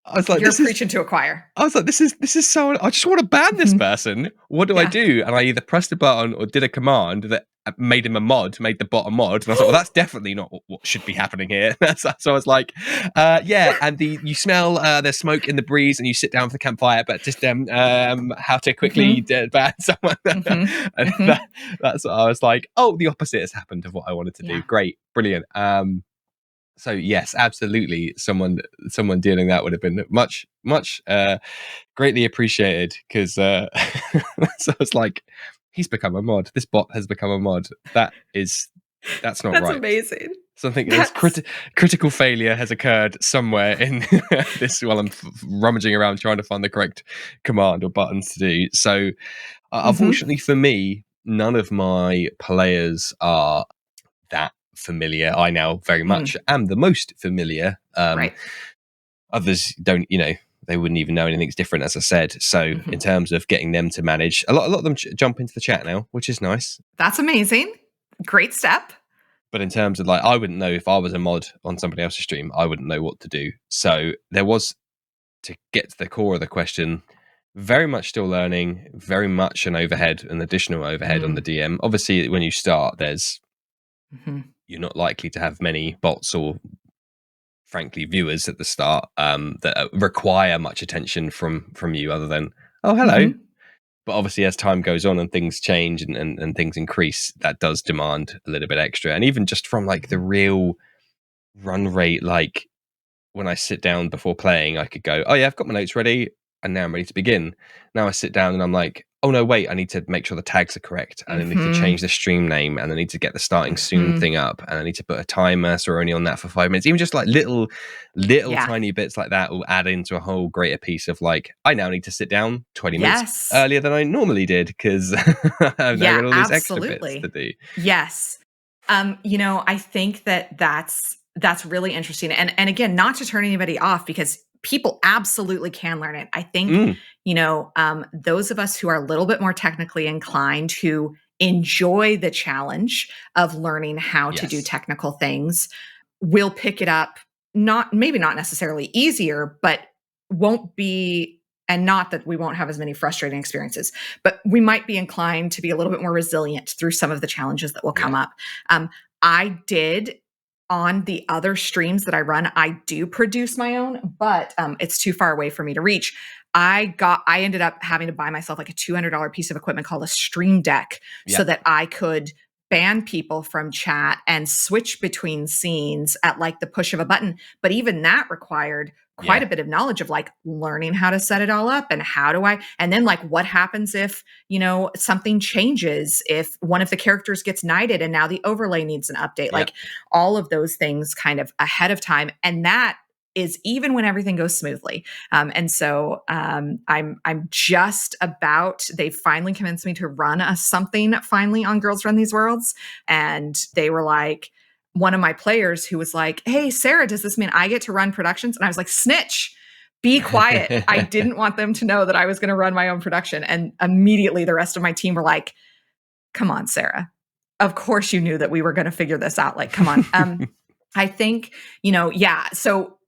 I was like, you're preaching to acquire. I was like, this is so. I just want to ban this person. What do I do? And I either pressed a button or did a command that made him a mod, made the bot a mod. And I was like, well, that's definitely not what should be happening here. So I was like, and you smell there's smoke in the breeze, and you sit down for the campfire. But just how to quickly ban someone. That's what I was like. Oh, the opposite has happened of what I wanted to do. Great, brilliant. So yes, absolutely. Someone dealing that would have been much greatly appreciated, because so I was like, he's become a mod. This bot has become a mod. That's not right. That's amazing. Something critical failure has occurred somewhere in this while I'm rummaging around trying to find the correct command or buttons to do. So unfortunately for me, none of my players are that familiar. I now very much am the most familiar. Others don't, they wouldn't even know anything's different, as I said. So in terms of getting them to manage, a lot of them jump into the chat now, which is nice. That's amazing. Great step. But in terms of I wouldn't know if I was a mod on somebody else's stream, I wouldn't know what to do. So there was, to get to the core of the question, very much still learning, very much an additional overhead on the DM. Obviously, when you start, there's you're not likely to have many bots or, frankly, viewers at the start that require much attention from you, other than, oh, hello. But obviously, as time goes on and things change and things increase, that does demand a little bit extra. And even just from the real run rate, when I sit down before playing, I could go, oh yeah, I've got my notes ready, and now I'm ready to begin. Now I sit down and I'm like, oh no, wait, I need to make sure the tags are correct, and I need to Mhm. change the stream name, and I need to get the starting soon Mhm. thing up, and I need to put a timer so we're only on that for 5 minutes. Even just like little Yeah. tiny bits like that will add into a whole greater piece of like, I now need to sit down 20 minutes Yes. earlier than I normally did because I've now Yeah, got all these extra bits to absolutely. do. Yes. I think that that's really interesting. And again, not to turn anybody off because people absolutely can learn it. I think, Mm, those of us who are a little bit more technically inclined, who enjoy the challenge of learning how to do yes. technical things, will pick it up, not maybe not necessarily easier, but won't be, and not that we won't have as many frustrating experiences, but we might be inclined to be a little bit more resilient through some of the challenges that will come Yeah. up. I did, on the other streams that I run, I do produce my own, but it's too far away for me to reach. I ended up having to buy myself like a $200 piece of equipment called a stream deck so Yep. that I could ban people from chat and switch between scenes at like the push of a button. But even that required quite Yeah. a bit of knowledge of like learning how to set it all up and and then like what happens if, something changes, if one of the characters gets knighted and now the overlay needs an update, Yep. like all of those things kind of ahead of time. And that is even when everything goes smoothly. I'm just about. They finally convinced me to run something finally on Girls Run These Worlds, and they were like, one of my players who was like, "Hey, Sarah, does this mean I get to run productions?" And I was like, "Snitch." Be quiet. I didn't want them to know that I was going to run my own production. And immediately the rest of my team were like, come on, Sarah. Of course you knew that we were going to figure this out. Like, come on. I think, yeah. So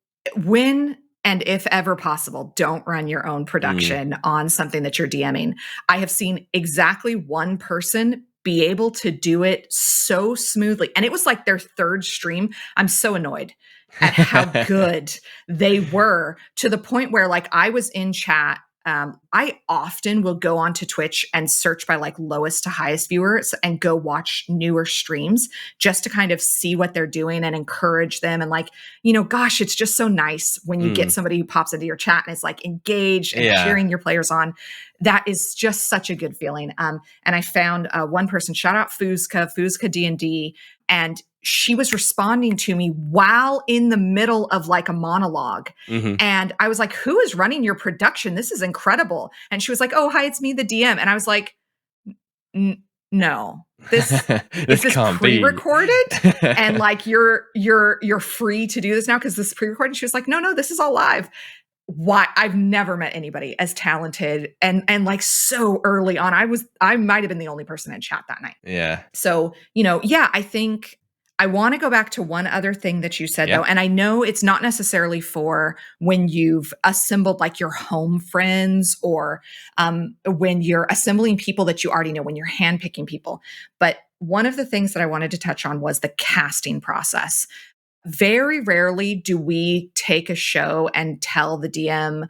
when and if ever possible, don't run your own Mm, production on something that you're DMing. I have seen exactly one person be able to do it so smoothly. And it was like their third stream. I'm so annoyed at how good they were, to the point where like I was in chat. I often will go onto Twitch and search by like lowest to highest viewers and go watch newer streams just to kind of see what they're doing and encourage them. And like, gosh, it's just so nice when you get mm, somebody who pops into your chat and is like engaged and yeah. cheering your players on. That is just such a good feeling. And I found one person, shout out Fuzka D&D, and she was responding to me while in the middle of like a monologue. Hmm. And I was like, who is running your production? This is incredible. And she was like, oh, hi, it's me, the DM. And I was like, no, this This is this can't be. pre-recorded? And like you're free to do this now because this is pre-recorded. She was like, no, this is all live. Why? I've never met anybody as talented and like so early on. I might have been the only person in chat that night. Yeah. So, yeah, I think I want to go back to one other thing that you said, Yeah. though. And I know it's not necessarily for when you've assembled like your home friends, or when you're assembling people that you already know, when you're handpicking people. But one of the things that I wanted to touch on was the casting process. Very rarely do we take a show and tell the DM,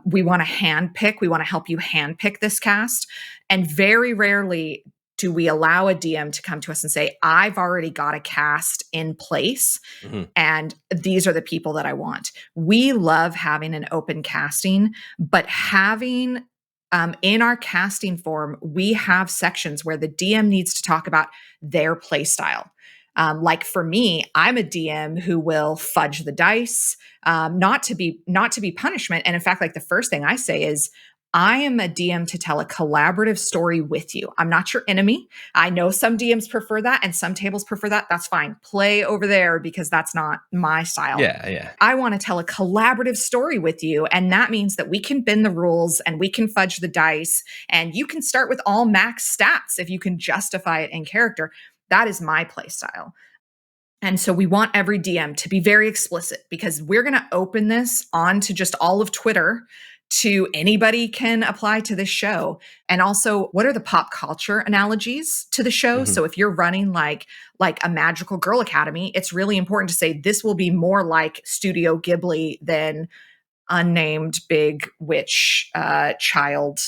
we want to handpick, we want to help you handpick this cast. And very rarely do we allow a DM to come to us and say, I've already got a cast in place Hmm. and these are the people that I want. We love having an open casting, but having in our casting form, we have sections where the DM needs to talk about their play style. Like for me, I'm a DM who will fudge the dice, not to be punishment. And in fact, like the first thing I say is, I am a DM to tell a collaborative story with you. I'm not your enemy. I know some DMs prefer that and some tables prefer that. That's fine. Play over there because that's not my style. Yeah. Yeah. I want to tell a collaborative story with you. And that means that we can bend the rules and we can fudge the dice. And you can start with all max stats if you can justify it in character. That is my play style. And so we want every DM to be very explicit because we're going to open this onto just all of Twitter to anybody can apply to this show. And also, what are the pop culture analogies to the show? Hmm. So if you're running like a magical girl academy, it's really important to say this will be more like Studio Ghibli than unnamed big witch child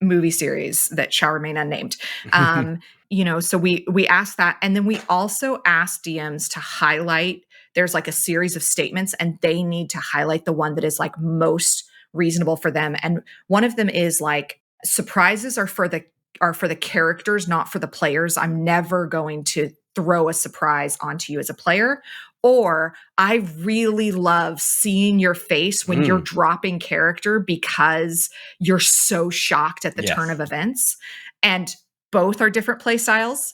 movie series that shall remain unnamed. So we ask that, and then we also ask DMs to highlight. There's like a series of statements, and they need to highlight the one that is like most reasonable for them. And one of them is like, surprises are for the characters, not for the players. I'm never going to throw a surprise onto you as a player. Or I really love seeing your face when you're dropping character because you're so shocked at the turn Yes. of events. And both are different play styles.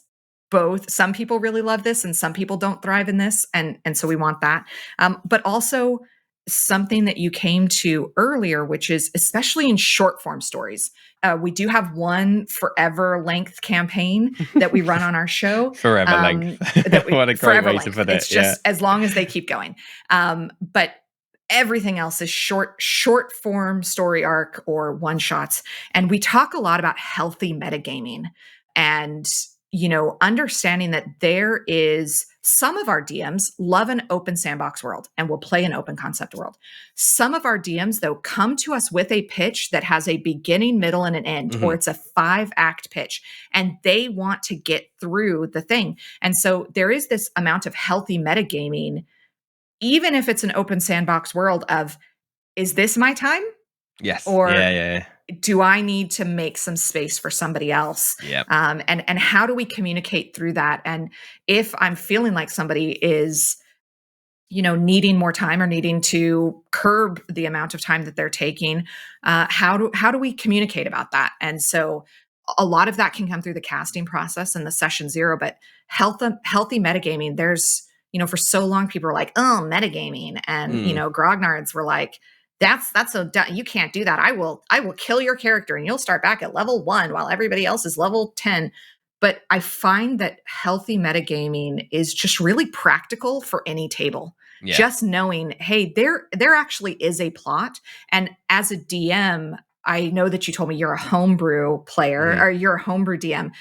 Both, some people really love this and some people don't thrive in this. And so we want that. But also something that you came to earlier, which is especially in short form stories. We do have one forever length campaign that we run on our show. Forever length. What a great Forever way length. to put it. It's just as long as they keep going. But everything else is short form story arc or one shots. And we talk a lot about healthy metagaming and, understanding that there is some of our DMs love an open sandbox world and will play an open concept world. Some of our DMs, though, come to us with a pitch that has a beginning, middle, and an end, or it's a 5-act pitch, and they want to get through the thing. And so there is this amount of healthy metagaming, even if it's an open sandbox world of, is this my time? Yes. Or yeah. Do I need to make some space for somebody else? Yep. And how do we communicate through that? And if I'm feeling like somebody is, needing more time or needing to curb the amount of time that they're taking, how do we communicate about that? And so a lot of that can come through the casting process and the session zero, but healthy metagaming, there's, for so long people are like, oh, metagaming. And, grognards were like, that's so you can't do that. I will kill your character and you'll start back at level 1 while everybody else is level 10. But I find that healthy metagaming is just really practical for any table. Yeah. Just knowing, hey, there actually is a plot. And as a DM, I know that you told me you're a homebrew player or you're a homebrew DM.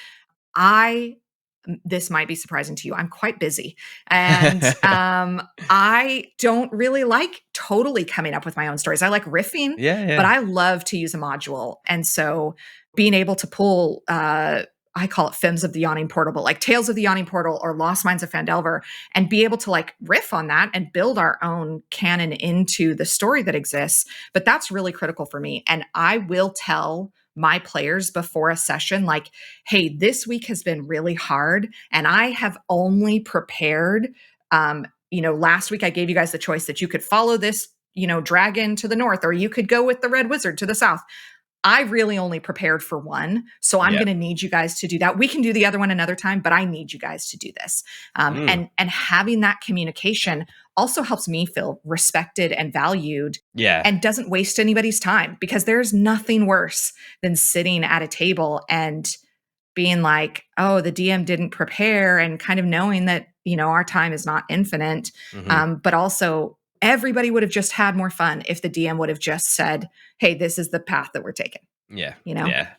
This might be surprising to you. I'm quite busy. And I don't really like totally coming up with my own stories. I like riffing, but I love to use a module. And so being able to pull, I call it Femmes of the Yawning Portal, but like Tales of the Yawning Portal or Lost Mines of Phandelver, and be able to like riff on that and build our own canon into the story that exists. But that's really critical for me. And I will tell my players before a session, like, hey, this week has been really hard and I have only prepared, last week I gave you guys the choice that you could follow this, dragon to the north, or you could go with the red wizard to the south. I really only prepared for one. So I'm going to need you guys to do that. We can do the other one another time, but I need you guys to do this. And having that communication also helps me feel respected and valued and doesn't waste anybody's time, because there's nothing worse than sitting at a table and being like, oh, the DM didn't prepare, and kind of knowing that, our time is not infinite. But also everybody would have just had more fun if the DM would have just said, hey, this is the path that we're taking.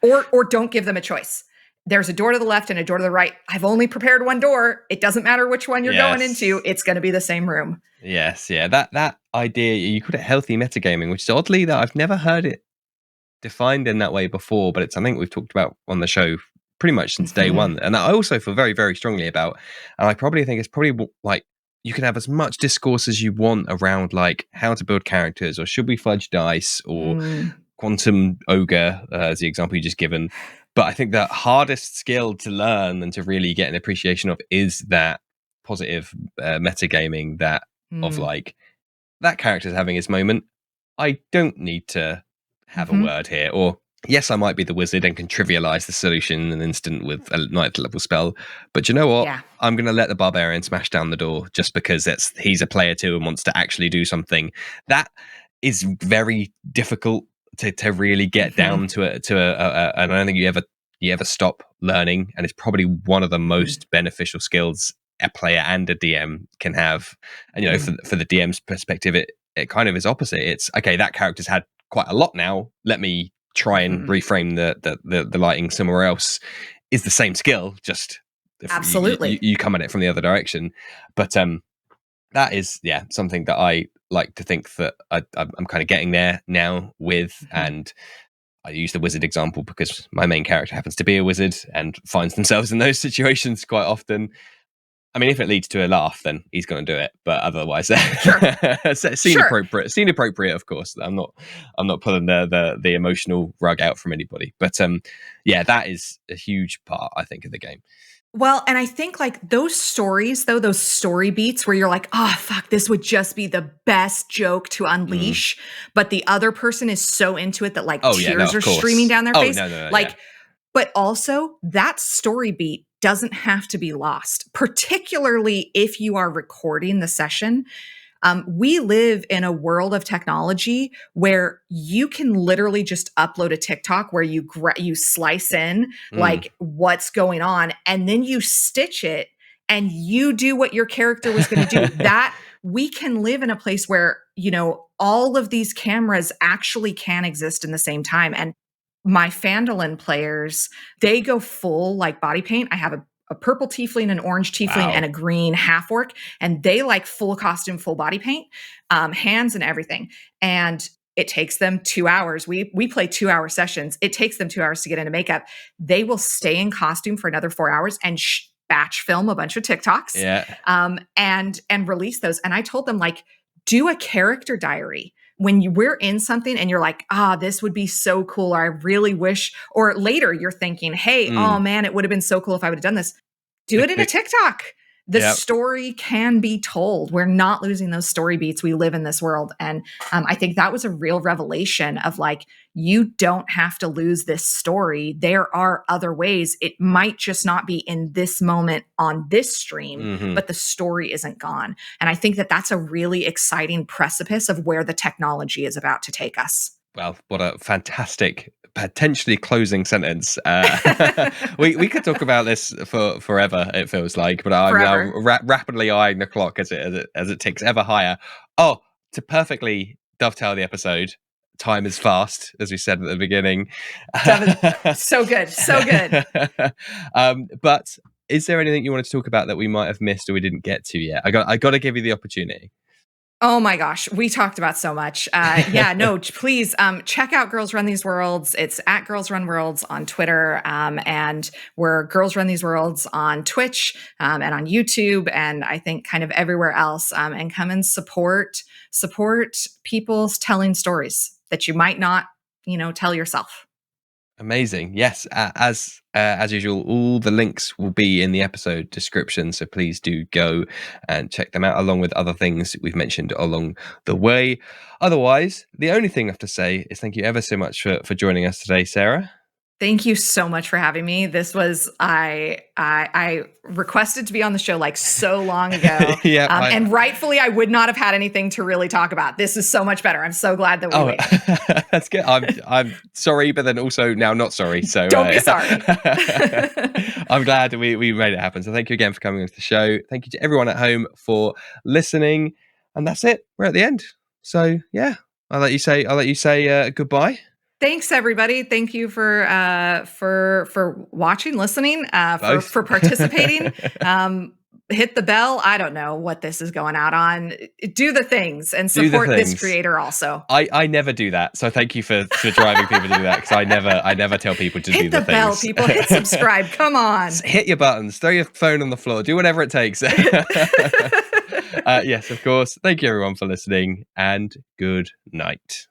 Or don't give them a choice. There's a door to the left and a door to the right. I've only prepared one door. It doesn't matter which one you're going into. It's going to be the same room. Yes. Yeah. That idea, you call it healthy metagaming, which is oddly that I've never heard it defined in that way before, but it's something we've talked about on the show pretty much since day one. And I also feel very, very strongly about, and I probably think it's probably like, you can have as much discourse as you want around like how to build characters, or should we fudge dice, or quantum ogre, as the example you just given. But I think the hardest skill to learn and to really get an appreciation of is that positive metagaming, that of like, that character's having his moment. I don't need to have a word here. Or yes, I might be the wizard and can trivialize the solution in an instant with a ninth level spell. But you know what? Yeah. I'm going to let the barbarian smash down the door just because he's a player too and wants to actually do something. That is very difficult to really get down to and I don't think you ever stop learning. And it's probably one of the most beneficial skills a player and a DM can have. And for the DM's perspective, it kind of is opposite. It's okay, that character's had quite a lot now. Let me try and reframe the lighting somewhere else. Is the same skill, just absolutely you come at it from the other direction. But that is something that I like to think that I'm kind of getting there now with. And I use the wizard example because my main character happens to be a wizard and finds themselves in those situations quite often. I mean, if it leads to a laugh, then he's going to do it. But otherwise, Sure. scene appropriate. Scene appropriate, of course. I'm not pulling the emotional rug out from anybody. But yeah, that is a huge part, I think, of the game. Well, and I think like those stories, though, those story beats where you're like, oh, fuck, this would just be the best joke to unleash. But the other person is so into it that like tears are streaming down their face. Like, but also that story beat doesn't have to be lost, particularly if you are recording the session. We live in a world of technology where you can literally just upload a TikTok where you slice in like what's going on, and then you stitch it and you do what your character was going to do. That we can live in a place where, you know, all of these cameras actually can exist in the same time. And my Phandalin players, they go full like body paint. I have a purple tiefling, an orange tiefling, and a green half orc, and they like full costume, full body paint, hands and everything. And it takes them 2 hours. We play 2-hour sessions. It takes them 2 hours to get into makeup. They will stay in costume for another 4 hours and batch film a bunch of TikToks, and release those. And I told them, like, do a character diary. When we're in something and you're like, this would be so cool, or I really wish, or later you're thinking, hey, oh man, it would have been so cool if I would have done this. Do it in a TikTok. The story can be told. We're not losing those story beats. We live in this world. And I think that was a real revelation of like, you don't have to lose this story. There are other ways. It might just not be in this moment on this stream, but the story isn't gone. And I think that that's a really exciting precipice of where the technology is about to take us. Well, what a fantastic, potentially closing sentence. We could talk about this for forever, it feels like, but I'm now rapidly eyeing the clock as it ticks ever higher. Oh, to perfectly dovetail the episode, time is fast, as we said at the beginning. So good. But is there anything you wanted to talk about that we might have missed or we didn't get to yet? I got to give you the opportunity. Oh my gosh, we talked about so much. Please check out Girls Run These Worlds. It's at Girls Run Worlds on Twitter, and we're Girls Run These Worlds on Twitch and on YouTube, and I think kind of everywhere else. And come and support people's telling stories that you might not, tell yourself. Amazing. Yes, as usual, all the links will be in the episode description, so please do go and check them out, along with other things we've mentioned along the way. Otherwise, the only thing I have to say is thank you ever so much for joining us today, Sarah. Thank you so much for having me. This was I requested to be on the show like so long ago, and rightfully I would not have had anything to really talk about. This is so much better. I'm so glad that we waited. That's good. I'm sorry, but then also now not sorry. So don't be sorry. I'm glad that we made it happen. So thank you again for coming onto the show. Thank you to everyone at home for listening, and that's it. We're at the end. So yeah, I'll let you say goodbye. Thanks, everybody. Thank you for watching, listening, for participating. Hit the bell. I don't know what this is going out on. Do the things and support this creator also. I never do that. So thank you for driving people to do that, because I never tell people to do the things. Hit the bell, people. Hit subscribe. Come on. Hit your buttons. Throw your phone on the floor. Do whatever it takes. Yes, of course. Thank you, everyone, for listening, and good night.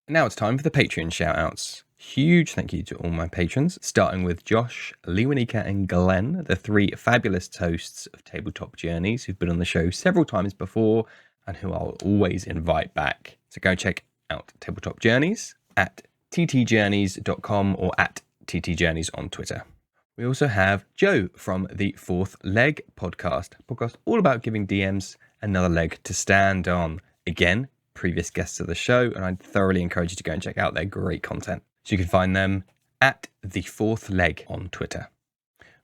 Now it's time for the Patreon shout-outs. Huge thank you to all my patrons, starting with Josh, Lewanika, and Glenn, the 3 fabulous hosts of Tabletop Journeys who've been on the show several times before and who I'll always invite back. So go check out Tabletop Journeys at ttjourneys.com or at ttjourneys on Twitter. We also have Joe from the Fourth Leg podcast all about giving DMs another leg to stand on. Again, previous guests of the show, and I'd thoroughly encourage you to go and check out their great content. So you can find them at the Fourth Leg on Twitter.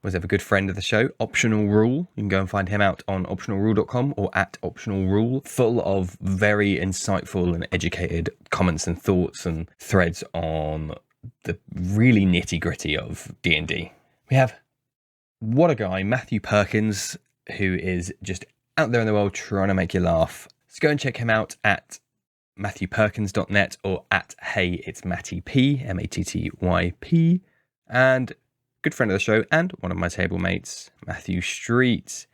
Was have a good friend of the show, Optional Rule. You can go and find him out on optionalrule.com or at Optional Rule, full of very insightful and educated comments and thoughts and threads on the really nitty gritty of D&D. We have, what a guy, Matthew Perkins, who is just out there in the world trying to make you laugh. So go and check him out at matthewperkins.net or at Hey It's Matty P, Mattyp, and good friend of the show and one of my table mates, Matthew Street.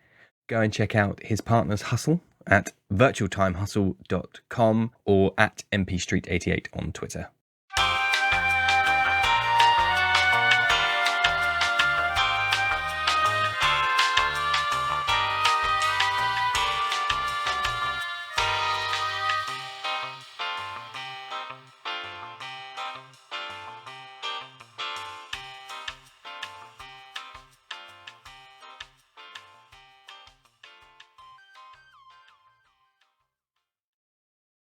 go and check out his partner's hustle at virtualtimehustle.com or at mpstreet88 on Twitter.